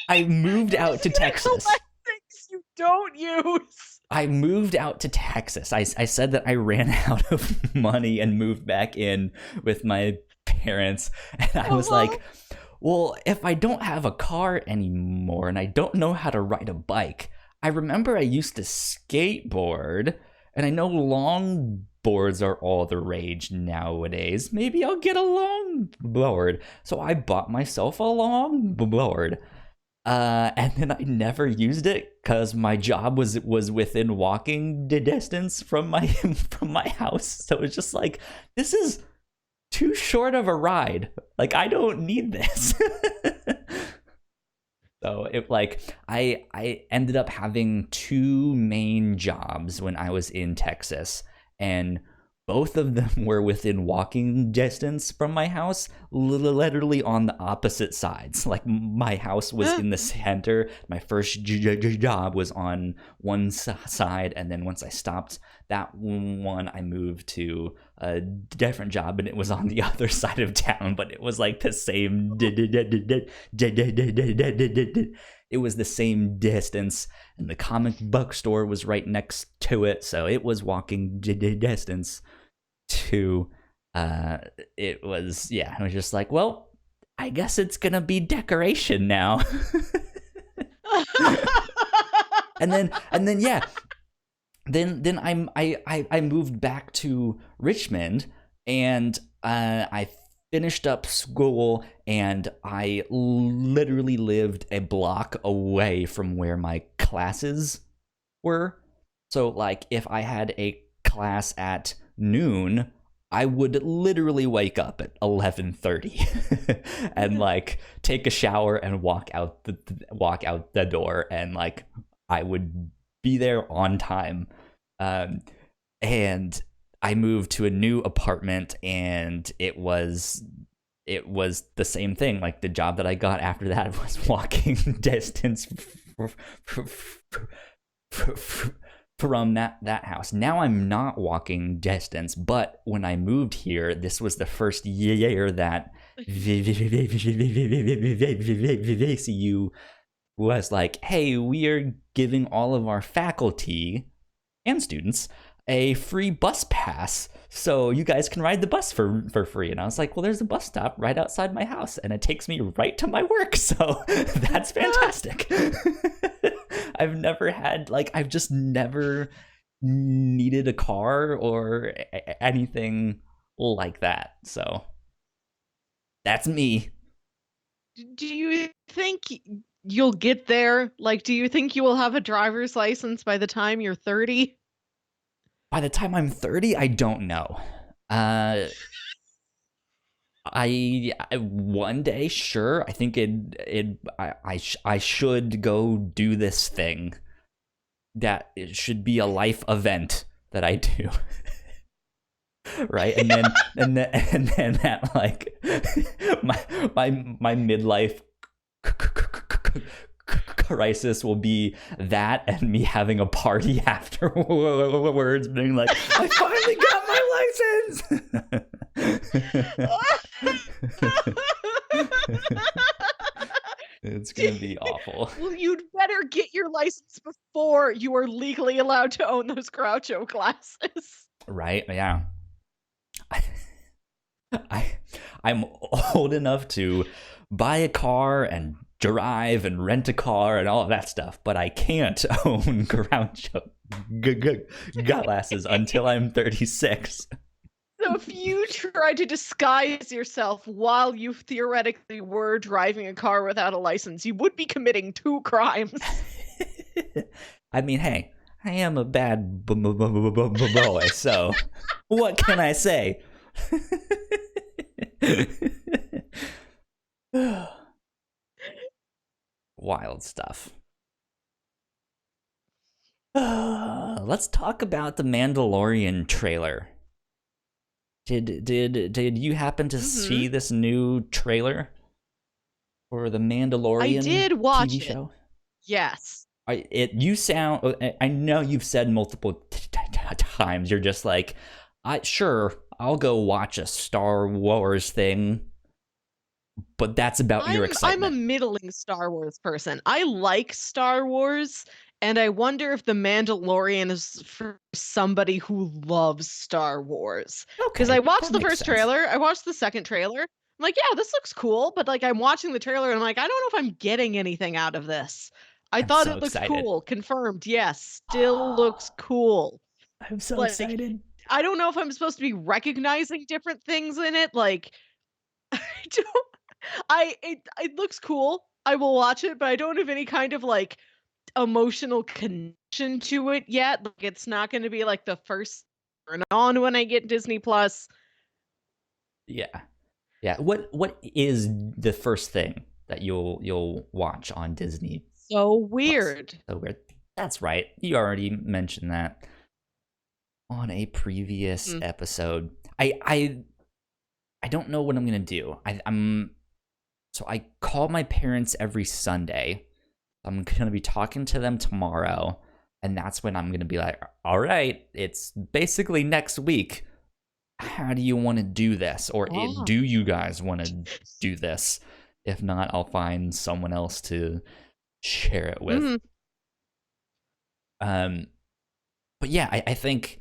I moved You're out just to gonna Texas. collect things you don't use. I moved out to Texas. I said that I ran out of money and moved back in with my parents. And I was Uh-huh. like, well, if I don't have a car anymore and I don't know how to ride a bike, I remember I used to skateboard, and I know longboards are all the rage nowadays. Maybe I'll get a longboard. So I bought myself a longboard. And then I never used it because my job was within walking distance from my from my house. So it's just like, this is too short of a ride. Like, I don't need this. So it like I ended up having two main jobs when I was in Texas, and both of them were within walking distance from my house, literally on the opposite sides. Like, my house was in the center. My first job was on one side, and then once I stopped that one, I moved to a different job, and it was on the other side of town. But it was like the same. It was the same distance, and the comic book store was right next to it, so it was walking distance to. It was, yeah. I was just like, well, I guess it's gonna be decoration now. and then yeah, then I moved back to Richmond, and I finished up school, and I literally lived a block away from where my classes were. So like, if I had a class at noon, I would literally wake up at 11:30 and like take a shower and walk out the door, and like I would be there on time. And I moved to a new apartment, and it was the same thing. Like, the job that I got after that was walking distance from that house. Now I'm not walking distance, but when I moved here, this was the first year that VCU was like, hey, we are giving all of our faculty and students a free bus pass, so you guys can ride the bus for free. And I was like, well, there's a bus stop right outside my house, and it takes me right to my work, so that's fantastic. I've just never needed a car or anything like that. So that's me. Do you think you'll get there? Like, do you think you will have a driver's license by the time you're 30? By the time I'm 30, I don't know. I one day, sure. I think I should go do this thing. That it should be a life event that I do. Right? And then that, like, my midlife crisis will be that, and me having a party afterwards, being like, I finally got my license. It's gonna be awful. Well, you'd better get your license before you are legally allowed to own those Groucho glasses. Right? Yeah. I'm old enough to buy a car and drive and rent a car and all of that stuff, but I can't own Groucho glasses until I'm 36. So if you try to disguise yourself while you theoretically were driving a car without a license, you would be committing 2 crimes. I mean, hey, I am a bad boy, so what can I say? Wild stuff. Let's talk about the Mandalorian trailer. Did you happen to see this new trailer for the Mandalorian I did watch TV it. show? Yes. I know you've said multiple times, you're just like, sure, I'll go watch a Star Wars thing, but that's about your excitement. I'm a middling Star Wars person. I like Star Wars, and I wonder if The Mandalorian is for somebody who loves Star Wars. Because Okay, I watched that the makes first sense. trailer, I watched the second trailer. I'm like, yeah, this looks cool, but like I'm watching the trailer and I'm like, I don't know if I'm getting anything out of this. I I'm thought so it looked excited. cool. Confirmed. Yes, still looks cool. I'm so Like, excited. I don't know if I'm supposed to be recognizing different things in it. Like, I don't. It looks cool. I will watch it, but I don't have any kind of like emotional connection to it yet. Like it's not going to be like the first turn on when I get Disney Plus. Yeah. Yeah. What is the first thing that you'll watch on Disney So Plus? weird. So weird. That's right. You already mentioned that on a previous Mm. episode. I don't know what I'm gonna do. I'm so I call my parents every Sunday. I'm gonna be talking to them tomorrow, and that's when I'm gonna be like, all right, it's basically next week. How do you want to do this? Or Oh. do you guys want to do this? If not, I'll find someone else to share it with. Hmm. Um, but yeah, I think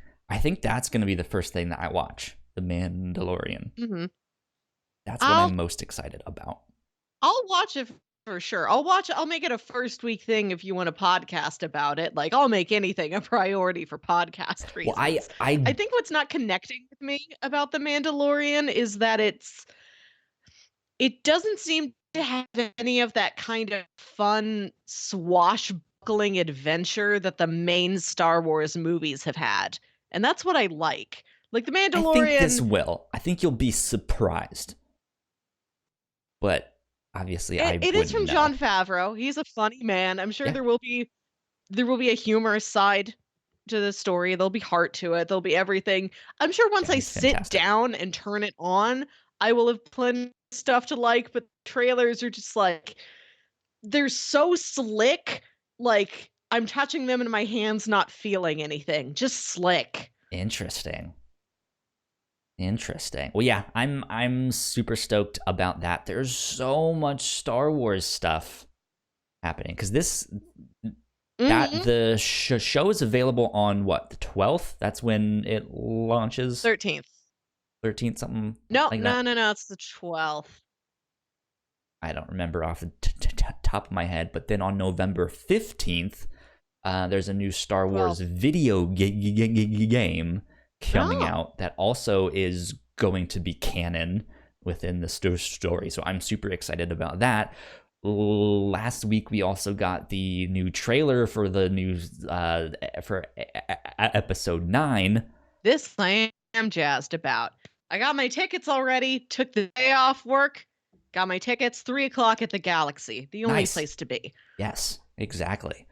that's gonna be the first thing that I watch, The Mandalorian. Hmm. That's what I'll I'm most excited about. I'll watch it for sure. I'll make it a first week thing if you want to podcast about it. Like I'll make anything a priority for podcast Well, I reasons. I I think what's not connecting with me about The Mandalorian is that it doesn't seem to have any of that kind of fun swashbuckling adventure that the main Star Wars movies have had. And that's what I like. Like The I think this Mandalorian, will. I think you'll be surprised, but obviously I it is wouldn't from know. Jon Favreau. He's a funny man. I'm sure Yeah, there will be a humorous side to the story. There'll be heart to it. There'll be everything. I'm sure once yeah, I he's sit fantastic. down and turn it on, I will have plenty of stuff to like, but trailers are just like they're so slick, like I'm touching them in my hands not feeling anything. Just slick. Interesting. Interesting. Well, yeah, I'm super stoked about that. There's so much Star Wars stuff happening because this that Mhm. the show is available on what, the 12th. That's when it launches. 13th. 13th, something No, like no, that. no, no, it's the 12th. I don't remember off the top of my head. But then on November 15th, there's a new Star Wars 12th. video game coming Oh. out that also is going to be canon within the story. So I'm super excited about that. Last week we also got the new trailer for the new for episode 9. This I am jazzed about. I got my tickets already, took the day off work, got my tickets, 3 o'clock at the Galaxy, the only Nice. place to be. Yes, exactly.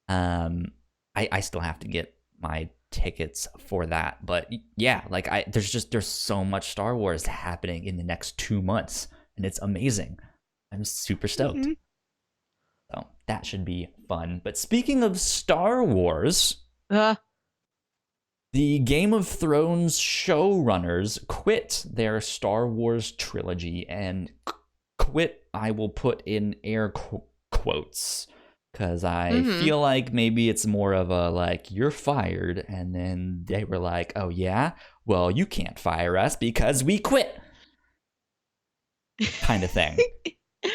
um I still have to get my tickets for that, but yeah, like there's so much Star Wars happening in the next 2 months, and it's amazing. I'm super stoked. Hmm. So that should be fun. But speaking of Star Wars, Uh, the Game of Thrones showrunners quit their Star Wars trilogy, and quit, I will put in air quotes, because I mhm. feel like maybe it's more of a like, you're fired, and then they were like, oh yeah, well, you can't fire us because we quit, kind of thing. Do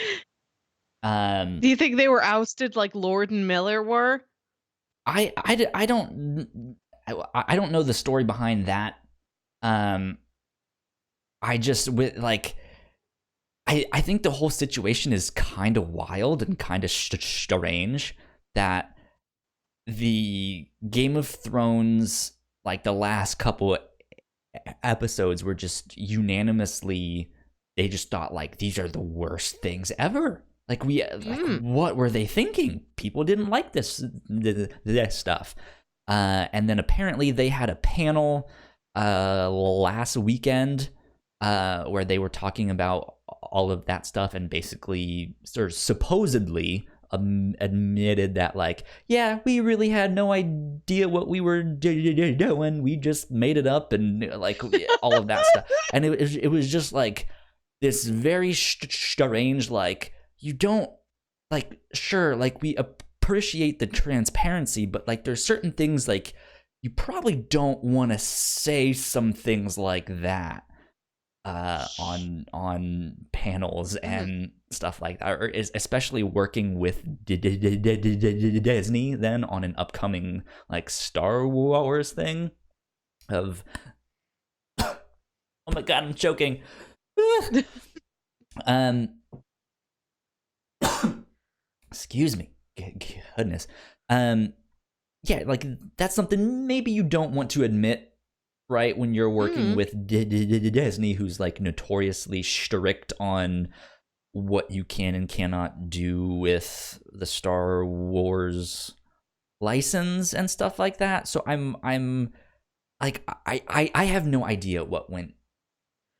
Um, you think they were ousted like Lord and Miller were? I don't know the story behind that. Um, I just with like I think the whole situation is kind of wild and kind of strange that the Game of Thrones, like the last couple episodes, were just unanimously, they just thought like these are the worst things ever. Like Mm. what were they thinking? People didn't like this stuff. And then apparently they had a panel last weekend where they were talking about all of that stuff, and basically sort of supposedly admitted that, like, yeah, we really had no idea what we were doing. We just made it up, and like all of that stuff. And it was just like this very strange, like, you don't, like, sure, like, we appreciate the transparency, but like there's certain things like you probably don't want to say some things like that on panels Mhm. and stuff like that, or especially working with Disney then on an upcoming like Star Wars thing of oh my god, I'm choking. um excuse me, goodness. Yeah, like that's something maybe you don't want to admit, right? When you're working Mm, with Disney, who's like notoriously strict on what you can and cannot do with the Star Wars license and stuff like that. So I'm like I have no idea what went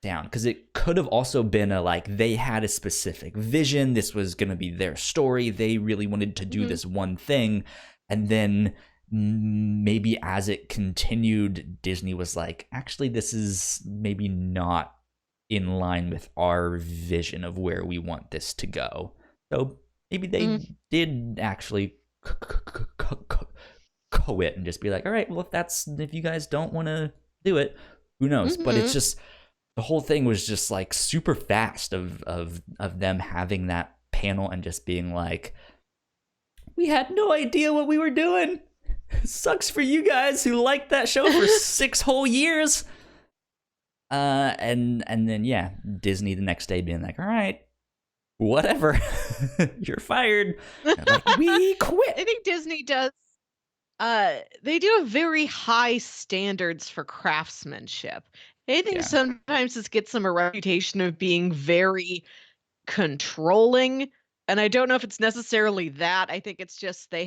down, because it could have also been a like they had a specific vision, this was going to be their story, they really wanted to do mhm, this one thing, and then maybe as it continued, Disney was like, actually this is maybe not in line with our vision of where we want this to go. So maybe they mm, did actually quit and just be like, all right, well, if you guys don't want to do it, who knows? But it's mhm. just, the whole thing was just like super fast of them having that panel and just being like, we had no idea what we were doing. Sucks for you guys who liked that show for 6 whole years. And then yeah, Disney the next day being like, all right, whatever, you're fired. And like, we I quit. think Disney does. They do have very high standards for craftsmanship. I think Yeah, sometimes this gets them a reputation of being very controlling, and I don't know if it's necessarily that. I think it's just they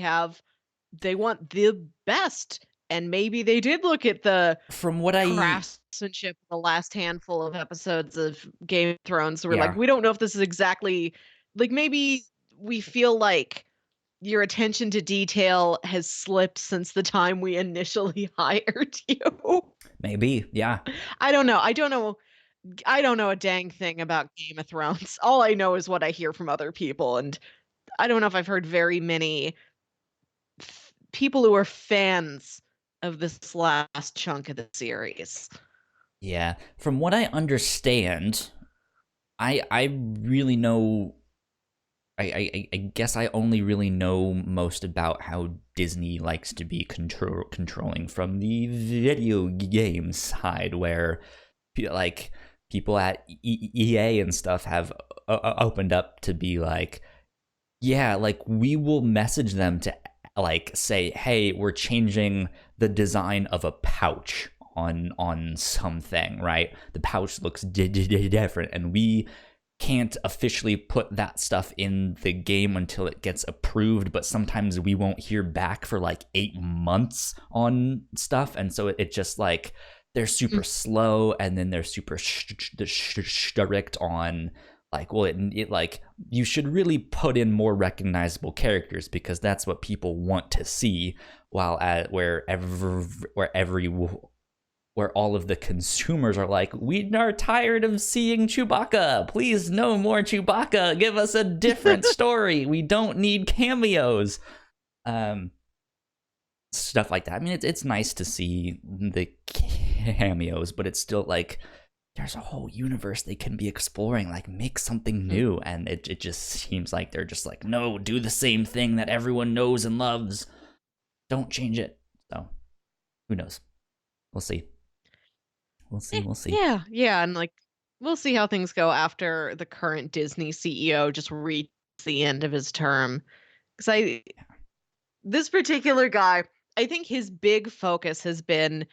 want the best, and maybe they did look at the from what I craftsmanship in the last handful of episodes of Game of Thrones. So we're like, yeah, we don't know if this is exactly like maybe we feel like your attention to detail has slipped since the time we initially hired you. maybe, yeah. I don't know. I don't know a dang thing about Game of Thrones. All I know is what I hear from other people, and I don't know if I've heard very many people who are fans of this last chunk of the series. Yeah, from what I understand, I really know. I guess I only really know most about how Disney likes to be controlling from the video game side, where like people at EA and stuff have opened up to be like, yeah, like we will message them to like say, hey, we're changing the design of a pouch on something, right? The pouch looks different, and we can't officially put that stuff in the game until it gets approved, but sometimes we won't hear back for like 8 months on stuff, and so it just like they're super slow, and then they're super strict on like, well, it like you should really put in more recognizable characters because that's what people want to see, while at where all of the consumers are like, we are tired of seeing Chewbacca. Please, no more Chewbacca. Give us a different story. We don't need cameos. Um, Stuff like that. I mean, it's nice to see the cameos, but it's still like there's a whole universe they can be exploring. Like, make something new, and it just seems like they're just like, no, do the same thing that everyone knows and loves. Don't change it. So, who knows? We'll see. We'll see. We'll see. Yeah, yeah, and like we'll see how things go after the current Disney CEO just reaches the end of his term. Because this particular guy, I think his big focus has been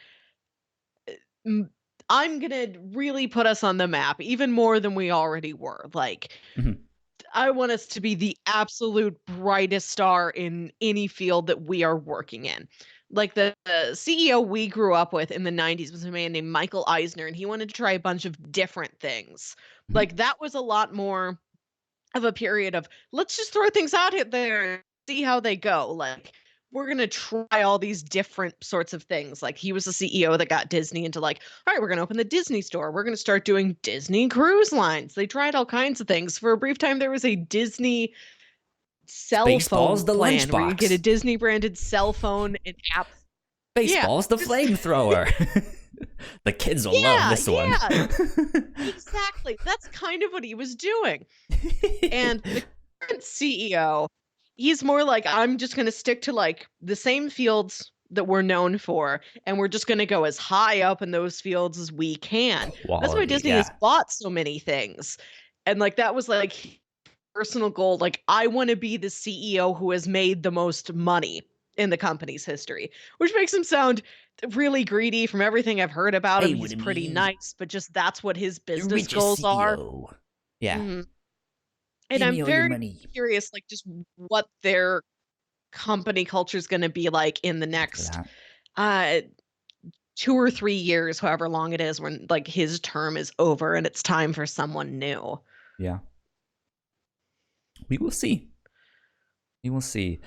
"Mm, I'm gonna really put us on the map even more than we already were. Like, Mhm. I want us to be the absolute brightest star in any field that we are working in. Like the CEO we grew up with in the 90s was a man named Michael Eisner, and he wanted to try a bunch of different things. Mhm. Like that was a lot more of a period of let's just throw things out there and see how they go. Like we're gonna try all these different sorts of things. Like he was the CEO that got Disney into like, all right, we're gonna open the Disney store. We're gonna start doing Disney cruise lines. They tried all kinds of things. For a brief time, there was a Disney cell phone Spaceballs the plan where you get a lunchbox. Disney branded cell phone and apps. Yeah. Spaceballs the Just flamethrower. The kids will love yeah, this one. yeah. Exactly. That's kind of what he was doing. And the current CEO, he's more like, I'm just going to stick to like the same fields that we're known for, and we're just going to go as high up in those fields as we can. That's why Quality, Disney has yeah. bought so many things. And like that was like personal goal. Like, I want to be the CEO who has made the most money in the company's history, which makes him sound really greedy. From everything I've heard about him, Hey, he's what pretty me? nice, but just that's what his The business richest goals are. CEO. Yeah. Mhm. And Give I'm me all your very money. curious, like, just what their company culture is going to be like in the After next that. uh 2 or 3 years, however long it is, when like his term is over and it's time for someone new. Yeah. We will see. We will see.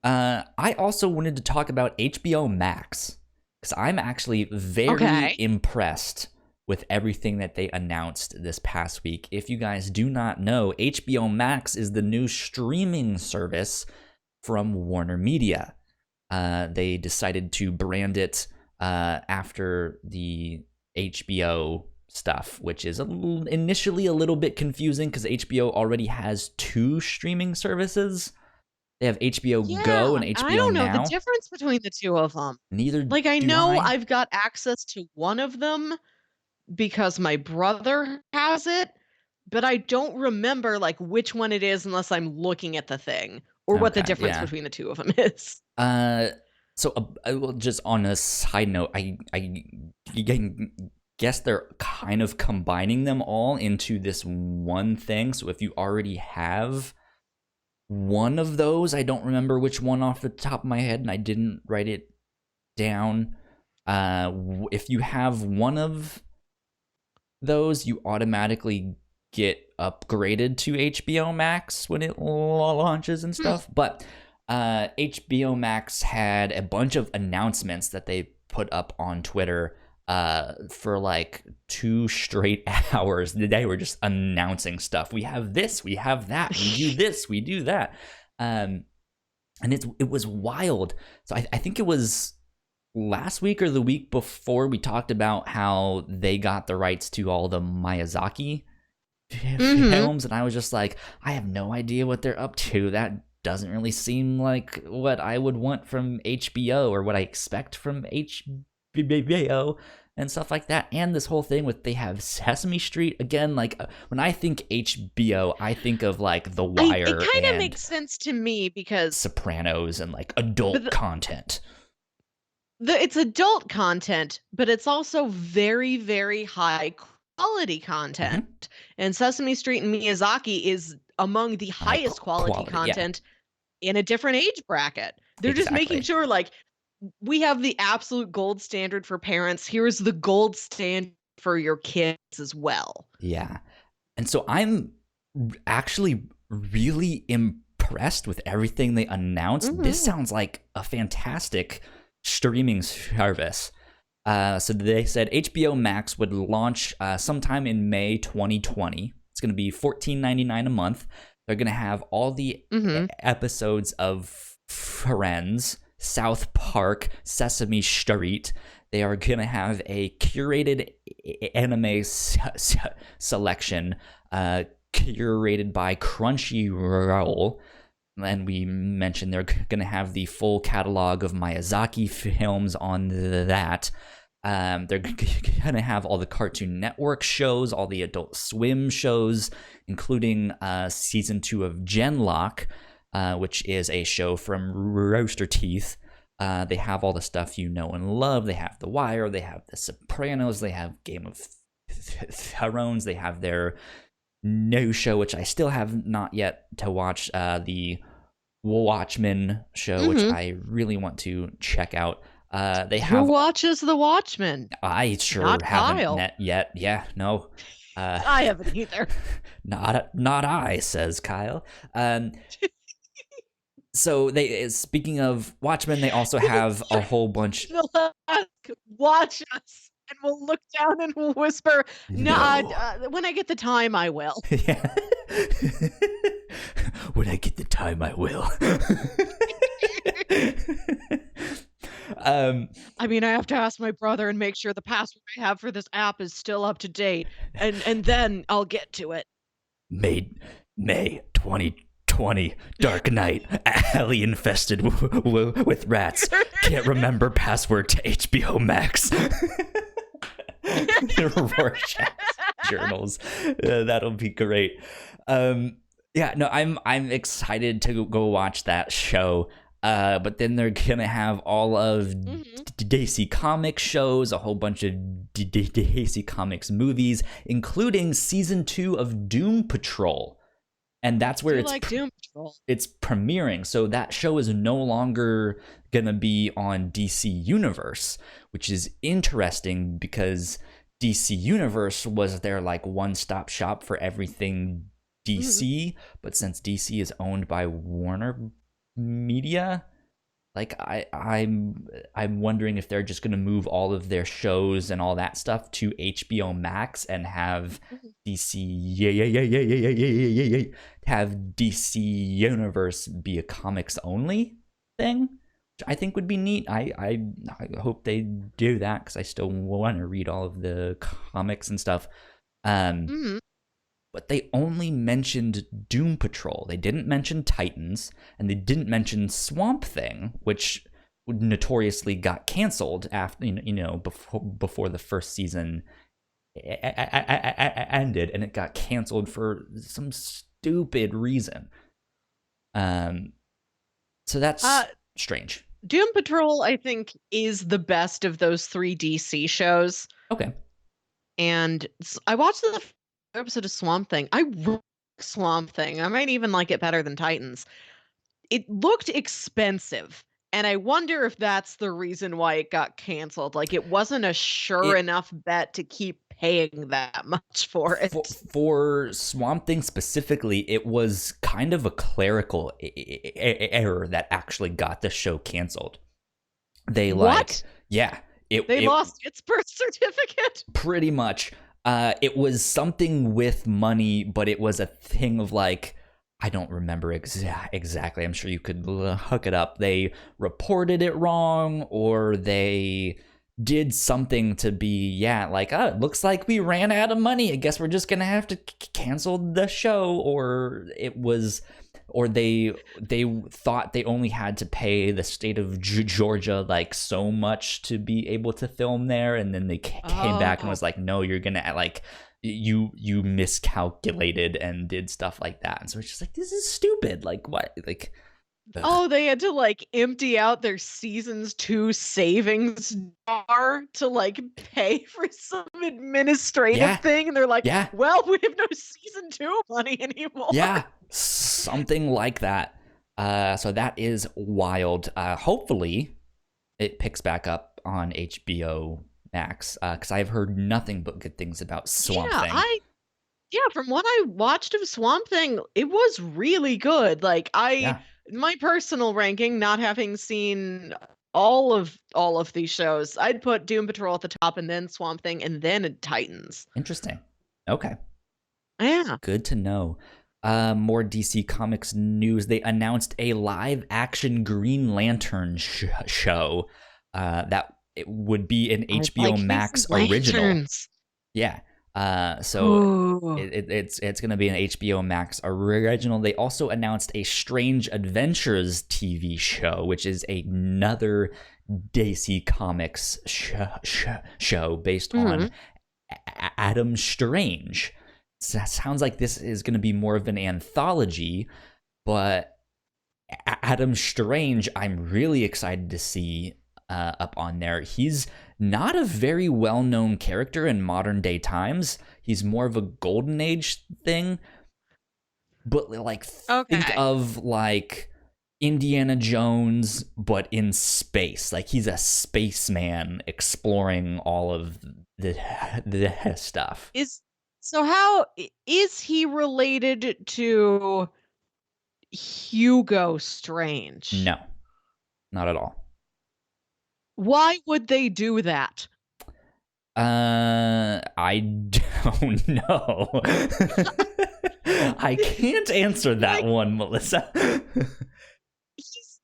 I also wanted to talk about HBO Max because I'm actually very Okay. impressed with everything that they announced this past week. If you guys do not know, HBO Max is the new streaming service from Warner Media. They decided to brand it after the HBO stuff, which is initially a little bit confusing because HBO already has two streaming services. They have HBO Go Yeah, and I HBO don't know the Now. difference between the two of them. Neither Like, I do know I. I've got access to one of them because my brother has it, but I don't remember like which one it is unless I'm looking at the thing or what the Okay, difference yeah. between the two of them is. Uh, so I will just on a side note, I guess they're kind of combining them all into this one thing. So if you already have one of those, I don't remember which one off the top of my head, and I didn't write it down. If you have one of those, you automatically get upgraded to HBO Max when it launches and Hmm. stuff. But HBO Max had a bunch of announcements that they put up on Twitter for like 2 straight hours. They were just announcing stuff. We have this, we have that, we do this, we do that. And it was wild. So I think it was last week or the week before we talked about how they got the rights to all the Miyazaki Mm-hmm. films, and I was just like, I have no idea what they're up to. That doesn't really seem like what I would want from HBO or what I expect from HBO and stuff like that. And this whole thing with they have Sesame Street again. Like when I think HBO, I think of like The It Wire kind of and makes sense to me because Sopranos and like but adult content. it's adult content, but it's also very, very high quality content. Mm-hmm. And Sesame Street and Miyazaki is among the High highest quality quality, yeah, content in a different age bracket. They're just making exactly. sure, like, we have the absolute gold standard for parents. Here's the gold standard for your kids as well. Yeah. And so I'm actually really impressed with everything they announced. This Mm-hmm. sounds like a fantastic streaming service. So they said HBO Max would launch sometime in May 2020. It's going to be $14.99 a month. They're going to have all the Mm-hmm. episodes of Friends, South Park, Sesame Street. They are going to have a curated anime selection curated by Crunchyroll. And we mentioned they're going to have the full catalog of Miyazaki films on that. They're going to have all the Cartoon Network shows, all the Adult Swim shows, including season 2 of Genlock, which is a show from Rooster Teeth. They have all the stuff you know and love. They have The Wire, they have The Sopranos, they have Game of Thrones, they have their new show, which I still have not yet to watch, the Watchmen show, which Mm-hmm. I really want to check out. They Who have, watches The Watchmen? I sure Not haven't Kyle. net yet. Yeah, no. Uh, I haven't either. not I, says Kyle. So they, speaking of Watchmen, they also have a whole bunch. They'll ask, watch us, and we'll look down and we'll whisper, "No, No. when I get the time, I will." Yeah. When I get the time, I will. I mean, I have to ask my brother and make sure the password I have for this app is still up to date, and then I'll get to it. May 2020, dark night, alley infested with rats. Can't remember password to HBO Max. Rorschach journals. That'll be great. Yeah, no, I'm excited to go watch that show. But then they're gonna have all of Hmm. DC Comics shows, a whole bunch of DC Comics movies, including season 2 of Doom Patrol, and that's I where do like Doom Patrol. it's premiering. So that show is no longer gonna be on DC Universe, which is interesting because DC Universe was their like one-stop shop for everything Hmm. DC, but since DC is owned by Warner Media, like I'm wondering if they're just going to move all of their shows and all that stuff to HBO Max and have DC have DC Universe be a comics only thing, which I think would be neat. I hope they do that because I still want to read all of the comics and stuff. Um, Hmm. but they only mentioned Doom Patrol. They didn't mention Titans, and they didn't mention Swamp Thing, which notoriously got canceled after before the first season ended, and it got canceled for some stupid reason. Um, so Uh, that's strange. Doom Patrol, I think, is the best of those three DC shows. Okay. And I watched the episode of Swamp Thing. I really like Swamp Thing. I might even like it better than Titans. It looked expensive, and I wonder if that's the reason why it got canceled. Like it wasn't a sure It enough bet to keep paying that much for it. for Swamp Thing specifically, it was kind of a clerical error that actually got the show canceled. They like, What? yeah, They it lost its birth certificate? pretty much. It was something with money, but it was a thing of like, I don't remember exactly. I'm sure you could hook it up. They reported it wrong, or they did something to be, yeah, like, oh, it looks like we ran out of money. I guess we're just gonna have to cancel the show. Or it was, or they thought they only had to pay the state of Georgia like so much to be able to film there, and then they came back and Oh. was like, no, you're gonna like you miscalculated and did stuff like that. And so it's just like, this is stupid. Like, what? Like, Oh, they had to like empty out their seasons 2 savings jar to like pay for some administrative yeah, thing. And they're like, yeah, well, we have no season 2 money anymore. yeah, something like that. So that is wild. Hopefully it picks back up on HBO Max, because I've heard nothing but good things about Swamp Yeah, Thing. from what I watched of Swamp Thing, it was really good. Like Yeah, my personal ranking, not having seen all of these shows, I'd put Doom Patrol at the top and then Swamp Thing and then Titans. interesting. Okay, Yeah. good to know. More DC Comics news. They announced a live action Green Lantern show that it would be an I HBO like Max these original. lanterns. Yeah. So Ooh. it's going to be an HBO Max original. They also announced a Strange Adventures TV show, which is another DC Comics show based on Adam Strange. So that sounds like this is going to be more of an anthology, but Adam Strange, I'm really excited to see up on there. He's not a very well-known character in modern day times. He's more of a golden age thing. But like, think Okay. of like Indiana Jones, but in space. Like he's a spaceman exploring all of the stuff. How is he related to Hugo Strange? No, not at all. Why would they do that? I don't know. I can't answer that Like, one, Melissa. he's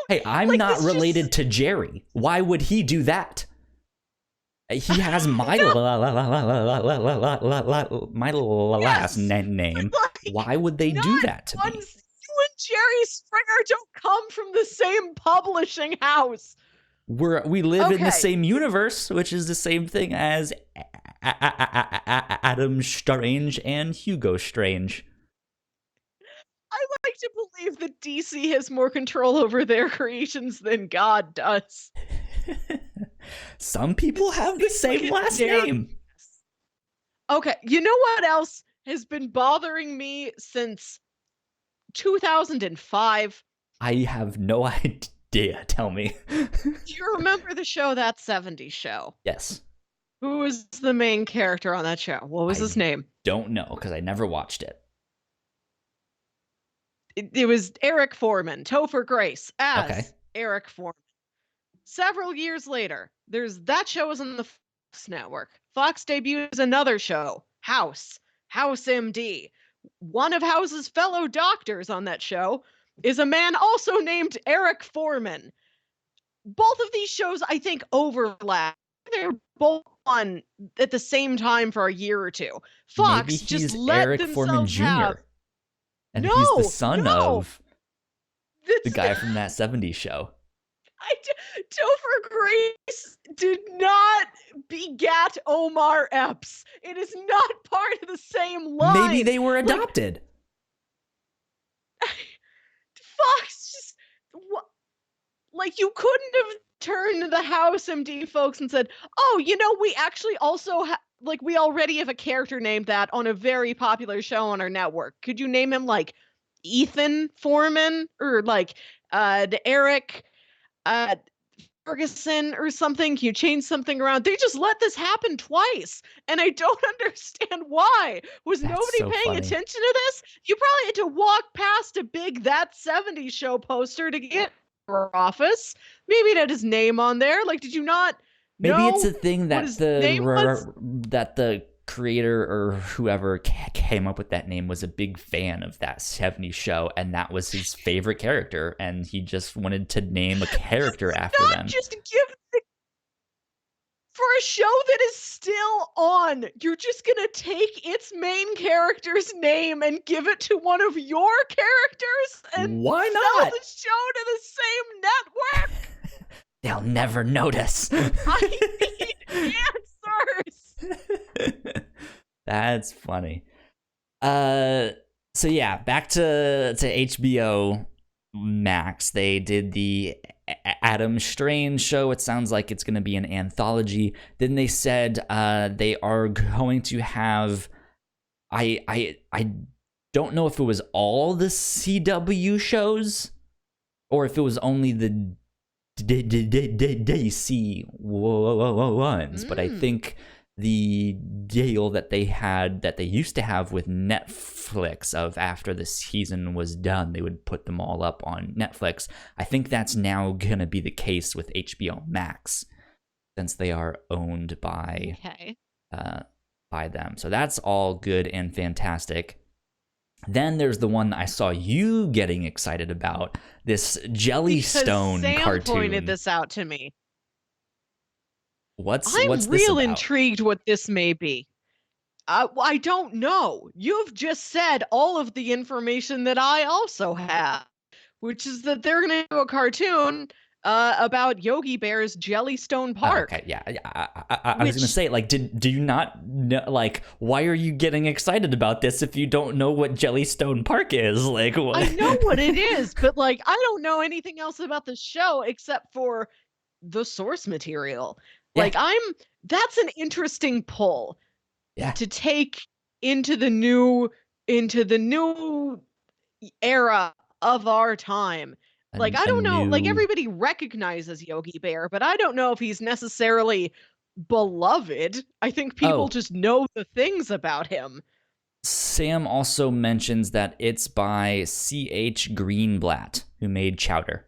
Hey, I'm like not this related just to Jerry. Why would he do that? He has my no, my last yes. name. Like Why would they do not that to once me? you and Jerry Springer don't come from the same publishing house. We live in the Okay. same universe, which is the same thing as Adam Strange and Hugo Strange. like to believe that DC has more control over their creations than God does. Some people have the same last name. Okay, you know what else has been bothering me since 2005? I have no idea. Tell me. Do you remember the show That 70s Show? Yes. Who was the main character on that show? What was his name? Don't know because I never watched it. It was Eric Foreman, Topher Grace as Okay. Eric Foreman. Several years later, that show was on the Fox network. Fox debuts another show, House MD. One of House's fellow doctors on that show is a man also named Eric Foreman. Both of these shows, I think, overlap. They're both on at the same time for a year or two. Fox Maybe just he's let Eric Foreman themselves Jr. have. And No, he's the son no. of That's the guy from That 70s Show. Topher Grace did not begat Omar Epps. It is not part of the same line. Maybe they were adopted. Fox just like you couldn't have turned to the House MD folks and said, "Oh, you know, we actually also we already have a character named that on a very popular show on our network. Could you name him like Ethan Foreman or like Eric Ferguson or something? Can you change something around?" They just let this happen twice, and I don't understand why. Was That's nobody so paying funny. attention to this? You probably had to walk past a big That 70s Show poster to get for office. Maybe it had his name on there. Like, did you not know? Maybe it's a thing that the creator or whoever came up with that name was a big fan of That 70s Show, and that was his favorite character, and he just wanted to name a character after them. Just give for a show that is still on, you're just gonna take its main character's name and give it to one of your characters and why sell not? the show to the same network? They'll never notice. I need answers. That's funny. So yeah, back to HBO Max. They did the Adam Strange show. It sounds like it's going to be an anthology. Then they said they are going to have I don't know if it was all the CW shows or if it was only the DC ones, but I think the deal that they used to have with Netflix of after the season was done, they would put them all up on Netflix. I think that's now going to be the case with HBO Max since they are owned by them. So that's all good and fantastic. Then there's the one I saw you getting excited about, this Jellystone Sam cartoon. Pointed this out to me. What's I'm this real about? intrigued what this may be. I don't know. You've just said all of the information that I also have, which is that they're going to do a cartoon about Yogi Bear's Jellystone Park. Oh, okay, yeah. I was going to say, like, do you not know, like, why are you getting excited about this if you don't know what Jellystone Park is? Like, what? I know what it is, but, like, I don't know anything else about the show except for the source material. Yeah. Like, that's an interesting pull to take into the new era of our time. Like, I don't know, like, everybody recognizes Yogi Bear, but I don't know if he's necessarily beloved. I think people just know the things about him. Sam also mentions that it's by C.H. Greenblatt, who made Chowder.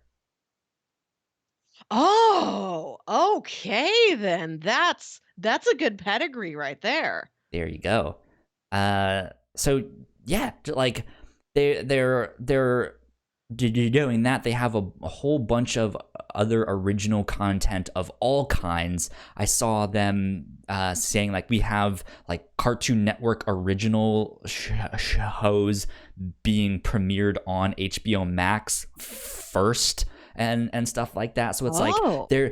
Oh, okay then. That's a good pedigree right there. There you go. So yeah, like they're doing that. They have a whole bunch of other original content of all kinds. I saw them saying like we have like Cartoon Network original shows being premiered on HBO Max first. and stuff like that. So it's like Oh. they're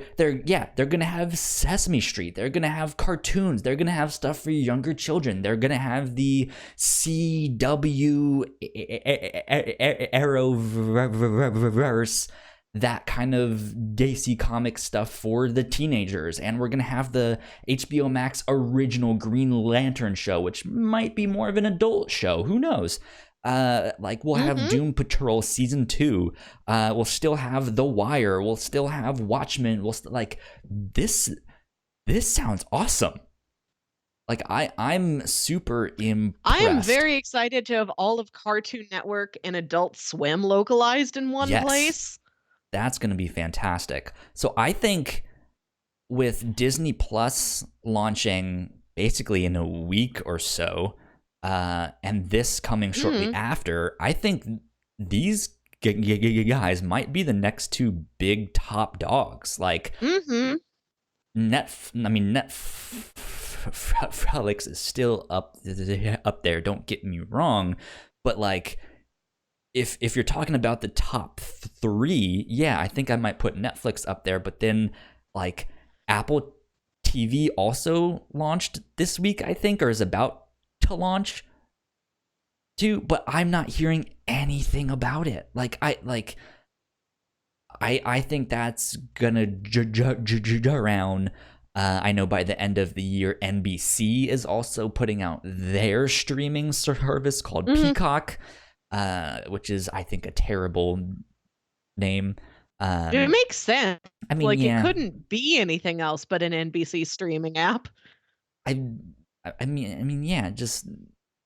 gonna have Sesame Street, they're gonna have cartoons, they're gonna have stuff for younger children, they're gonna have the CW Arrowverse, that kind of DC comic stuff for the teenagers, and we're gonna have the HBO Max original Green Lantern show, which might be more of an adult show. Who knows? Like we'll have Doom Patrol season 2. We'll still have The Wire. We'll still have Watchmen. Like this. This sounds awesome. Like I'm super impressed. I am very excited to have all of Cartoon Network and Adult Swim localized in one place. That's going to be fantastic. So I think with Disney Plus launching basically in a week or so, and this coming shortly after, I think these guys might be the next two big top dogs. Like Netflix is still up there. Don't get me wrong, but like if you're talking about the top 3, yeah, I think I might put Netflix up there. But then like Apple TV also launched this week, I think, or is about to launch too. But I'm not hearing anything about it. I think that's gonna around. I know by the end of the year, NBC is also putting out their streaming service called Peacock, which is, I think, a terrible name. It makes sense. I mean, like yeah. It couldn't be anything else but an NBC streaming app. I mean, yeah. Just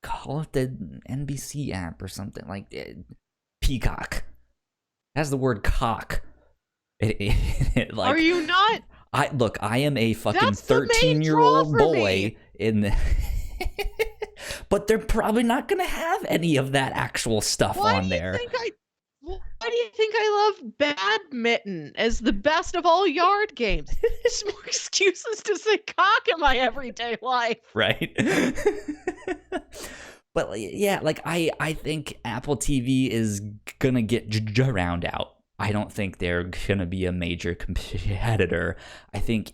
call it the NBC app or something like Peacock. It has the word cock. Like, are you not? I am a fucking 13-year-old boy in the but they're probably not gonna have any of that actual stuff on there. Why do you think I love badminton as the best of all yard games? There's more excuses to say cock in my everyday life. Right? But yeah, like I think Apple TV is gonna get drowned out. I don't think they're gonna be a major competitor. I think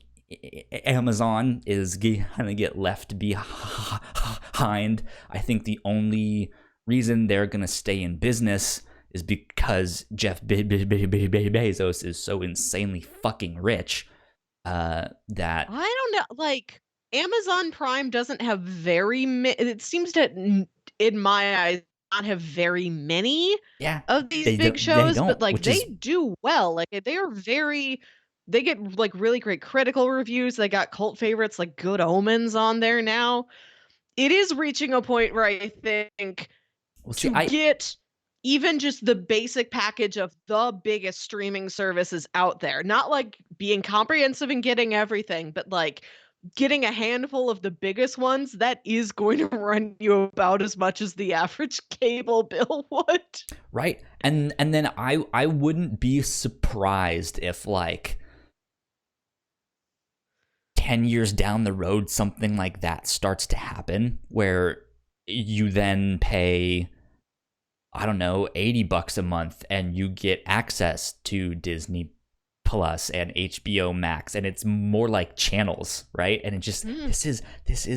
Amazon is gonna get left behind. I think the only reason they're gonna stay in business is because Jeff Bezos is so insanely fucking rich that I don't know. Like Amazon Prime doesn't have it seems to, in my eyes, not have very many of these big shows, but like they do well. Like they get like really great critical reviews. They got cult favorites like Good Omens on there now. It is reaching a point where I think get even just the basic package of the biggest streaming services out there, not like being comprehensive and getting everything, but like getting a handful of the biggest ones, that is going to run you about as much as the average cable bill would. Right. And then I wouldn't be surprised if like 10 years down the road something like that starts to happen, where you then pay, I don't know, $80 a month and you get access to Disney Plus and HBO Max, and it's more like channels, right? And it just this is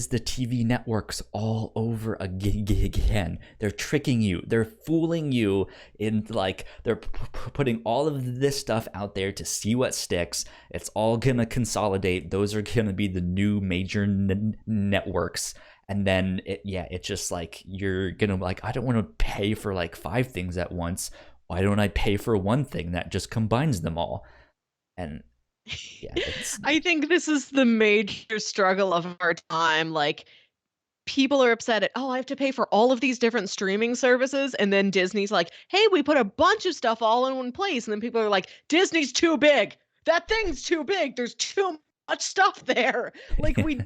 the TV networks all over again. They're tricking you, they're fooling you, in like they're putting all of this stuff out there to see what sticks. It's all gonna consolidate. Those are gonna be the new major networks. And then it's just like you're gonna like, I don't want to pay for like 5 things at once. Why don't I pay for one thing that just combines them all? And yeah, I think this is the major struggle of our time. Like people are upset at, I have to pay for all of these different streaming services, and then Disney's like, hey, we put a bunch of stuff all in one place, and then people are like, Disney's too big. That thing's too big. There's too much stuff there. Like we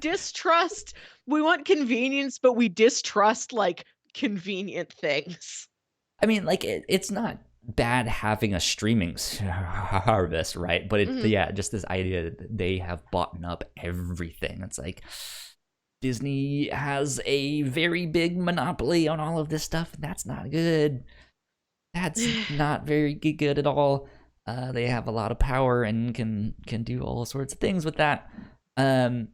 want convenience, but we distrust like convenient things. I mean, like it's not bad having a streaming service, right? But just this idea that they have bought up everything. It's like Disney has a very big monopoly on all of this stuff, and that's not good. That's not very good at all. They have a lot of power and can do all sorts of things with that. Um,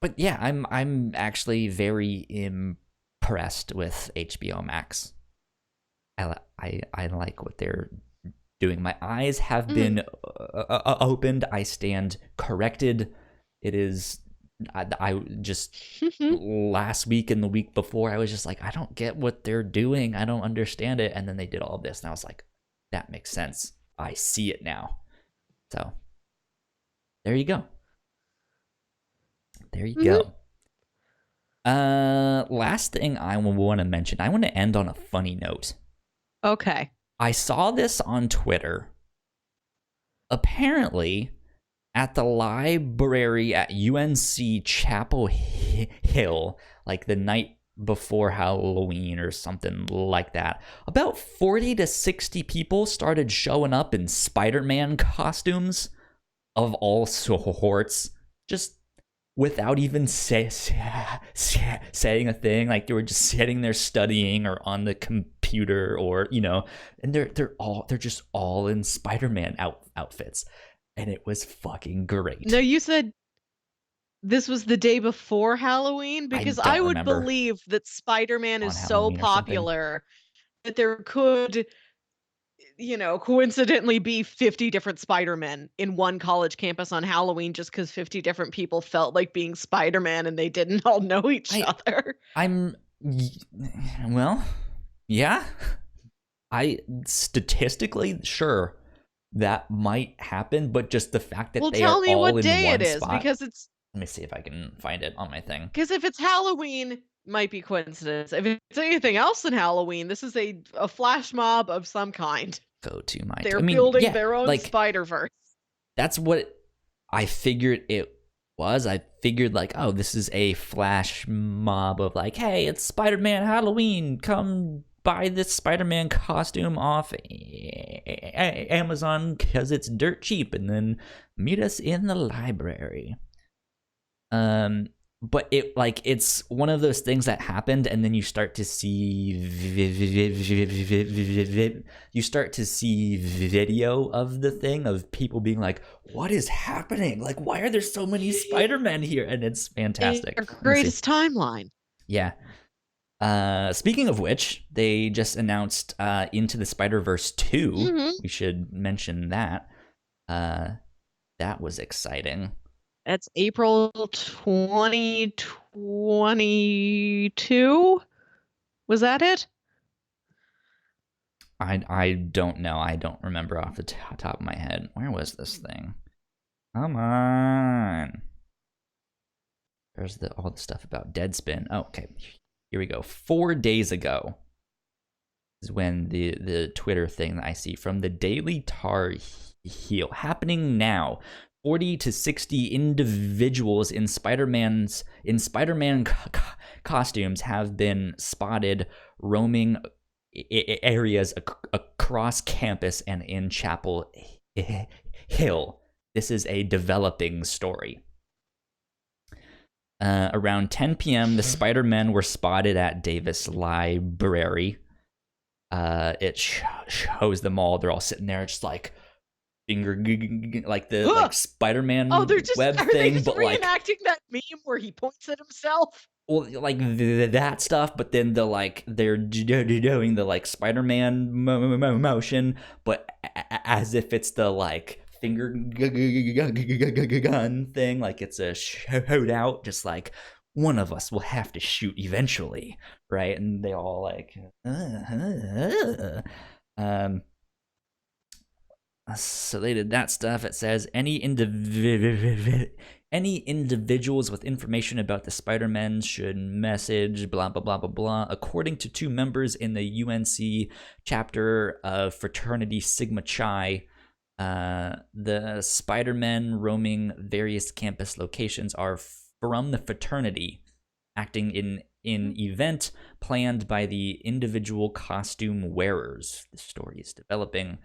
but yeah, I'm actually very impressed with HBO Max. I like what they're doing. My eyes have Mm. been opened. I stand corrected. It is. I just last week and the week before, I was just like, I don't get what they're doing. I don't understand it. And then they did all of this, and I was like, that makes sense. I see it now. So there you go. There you Mm-hmm. go. Last thing I want to mention. I want to end on a funny note. Okay. I saw this on Twitter. Apparently, at the library at UNC Chapel Hill, like the night before Halloween or something like that, about 40 to 60 people started showing up in Spider-Man costumes of all sorts, just without even saying a thing. Like they were just sitting there studying or on the computer, or and they're just all in Spider-Man outfits, and it was fucking No, great. you said this was the day before Halloween I because I don't would remember, believe that Spider-Man on is so Halloween or something. popular that there could, coincidentally be 50 different Spider-Men in one college campus on Halloween just because 50 different people felt like being Spider-Man and they didn't all know each I other. I'm well, yeah. I statistically sure that might happen, but just the fact that Well, they are tell me all what in day it one is spot. Let me see if I can find it on my thing. if it's Halloween, might be coincidence. If it's anything else than Halloween, this is a flash mob of some kind. Go to my. They're I mean, building yeah, their own like Spider-Verse. that's what I figured it was. I figured like, oh, this is a flash mob of like, hey, it's Spider-Man Halloween. Come buy this Spider-Man costume off Amazon because it's dirt cheap, and then meet us in the library. Um, but it's one of those things that happened, and then you start to see video of the thing, of people being like, what is happening, like why are there so many Spider-Men here, and it's fantastic. Their Let me see. greatest timeline. Yeah. Speaking of which, they just announced Into the Spider-Verse 2. Mm-hmm. We should mention that. That was exciting. That's April 2022. Was that it? I don't know. I don't remember off the top of my head. Where was this thing? Come on. There's all the stuff about Deadspin. Oh, okay. Here we go. 4 days ago is when the Twitter thing that I see from the Daily Tar Heel, happening now. 40 to 60 individuals in Spider-Man costumes have been spotted roaming areas across campus and in Chapel Hill. This is a developing story. Around 10 p.m., the Spider-Men were spotted at Davis Library. It shows them all. They're all sitting there, just like finger, like the like Spider-Man web are thing, they just but like reenacting that meme where he points at himself? well, like that stuff. But then they're doing the like Spider-Man motion, but as if it's the like finger gun thing, like it's a shootout, just like one of us will have to shoot eventually, right? And they all like so they did that stuff. It says any individuals with information about the Spider-Men should message blah blah blah blah blah. According to two members in the UNC chapter of fraternity Sigma Chi, the Spider-Men roaming various campus locations are from the fraternity, acting in event planned by the individual costume wearers. The story is developing.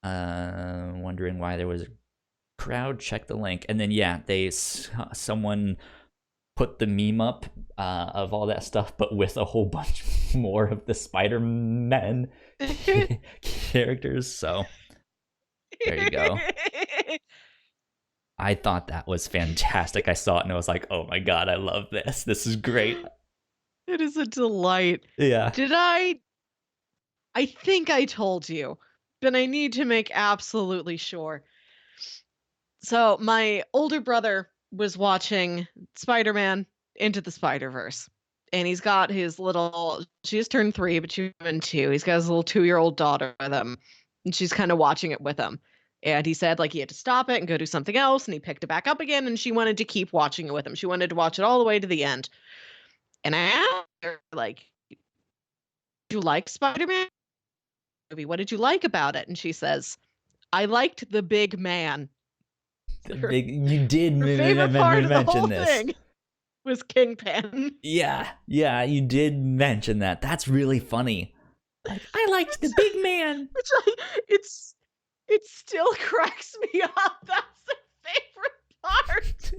Wondering why there was a crowd. Check the link, and then yeah, someone put the meme up of all that stuff, but with a whole bunch more of the Spider-Man characters. So There you go. I thought that was fantastic. I saw it and I was like, oh my God, I love this. This is great. It is a delight. Yeah. Did I think I told you, but I need to make absolutely sure. So my older brother was watching Spider-Man Into the Spider-Verse. And he's got his little, she just turned 3, but she's been 2. He's got his little 2-year-old daughter with him. And she's kind of watching it with him. And he said, like, he had to stop it and go do something else. And he picked it back up again. And she wanted to keep watching it with him. She wanted to watch it all the way to the end. And I asked her, like, "Did you like Spider-Man movie? What did you like about it?" And she says, "I liked the big man." You did Her favorite part of the whole mention this. thing was Kingpin. Yeah, you did mention that. That's really funny. Like, I liked the big man. It still cracks me up. That's the favorite part.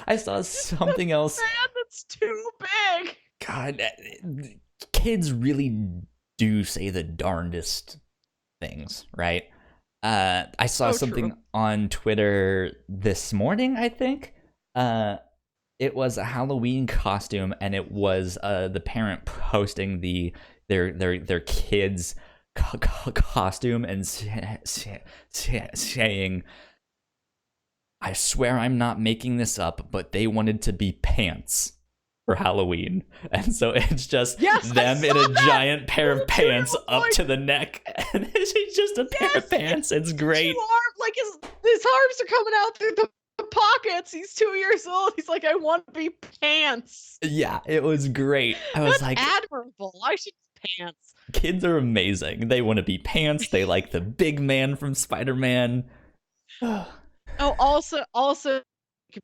I saw something else. Man, that's too big. God, kids really do say the darndest things, right? I saw something on Twitter this morning, I think. It was a Halloween costume, and it was the parent posting their kid's costume and saying, "I swear I'm not making this up, but they wanted to be pants for Halloween." And so it's just them in a giant pair of pants up to the neck, and it's just a pair of pants. It's great. Like his arms are coming out through the pockets. He's 2 years old. He's like, "I want to be pants." Yeah, it was great. I was like, admirable. I should be pants. Kids are amazing. They want to be pants. They like the big man from Spider-Man. Oh, also,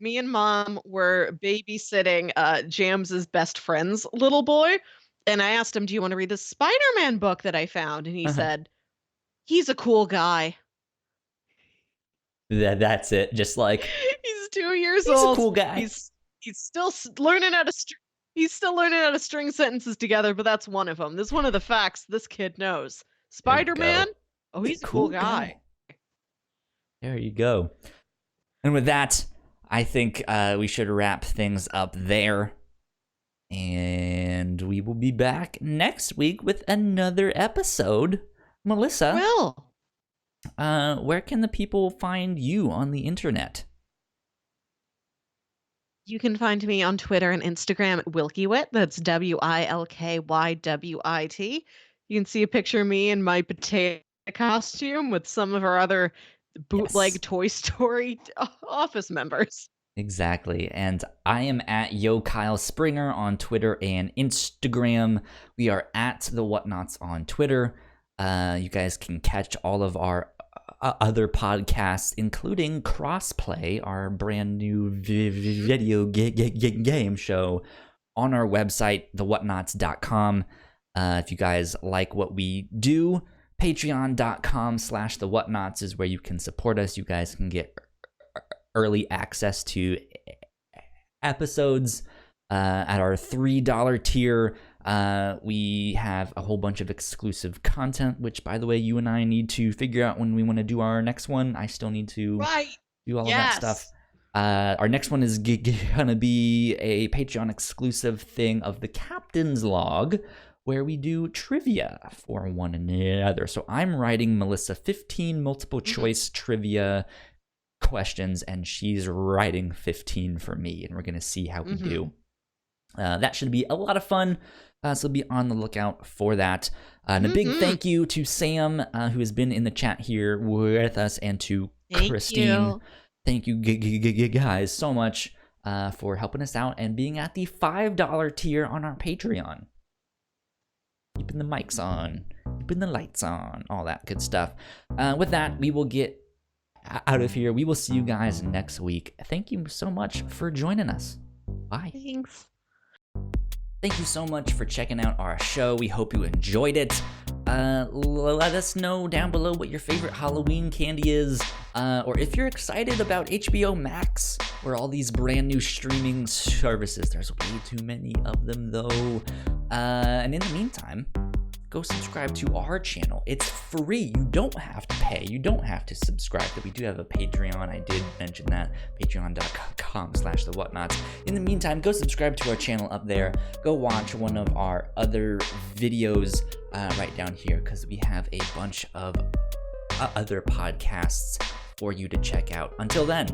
me and Mom were babysitting James's best friend's little boy, and I asked him, "Do you want to read the Spider-Man book that I found?" And he said, "He's a cool guy." That's it. Just like, he's 2 years he's old. A cool guy. He's still learning how to string sentences together, but that's one of them. This is one of the facts this kid knows. Spider-Man? Oh, he's a cool guy. There you go. And with that, I think we should wrap things up there. And we will be back next week with another episode. Melissa. Will. Where can the people find you on the internet? You can find me on Twitter and Instagram at Wilkywit. That's WILKYWIT. You can see a picture of me in my potato costume with some of our other bootleg Toy Story office members. Exactly. And I am at Yo Kyle Springer on Twitter and Instagram. We are at the Whatnauts on Twitter. You guys can catch all of our other podcasts, including Crossplay, our brand new video game show, on our website, thewhatnauts.com. If you guys like what we do, patreon.com/thewhatnauts is where you can support us. You guys can get early access to episodes at our $3 tier. We have a whole bunch of exclusive content, which, by the way, you and I need to figure out when we want to do our next one. I still need to do all of that stuff. Our next one is gonna be a Patreon exclusive thing of the Captain's Log, where we do trivia for one another. So I'm writing Melissa 15 multiple choice trivia questions, and she's writing 15 for me, and we're gonna see how we do. That should be a lot of fun. So be on the lookout for that. And a big thank you to Sam, who has been in the chat here with us, and to Christine. Thank you guys so much for helping us out and being at the $5 tier on our Patreon. Keeping the mics on, keeping the lights on, all that good stuff. With that, we will get out of here. We will see you guys next week. Thank you so much for joining us. Bye. Thanks. Thank you so much for checking out our show. We hope you enjoyed it. Let us know down below what your favorite Halloween candy is, or if you're excited about HBO Max or all these brand new streaming services. There's way too many of them, though. And in the meantime, go subscribe to our channel. It's free. You don't have to pay. You don't have to subscribe. But we do have a Patreon. I did mention that. Patreon.com/the Whatnauts. In the meantime, go subscribe to our channel up there. Go watch one of our other videos right down here, because we have a bunch of other podcasts for you to check out. Until then,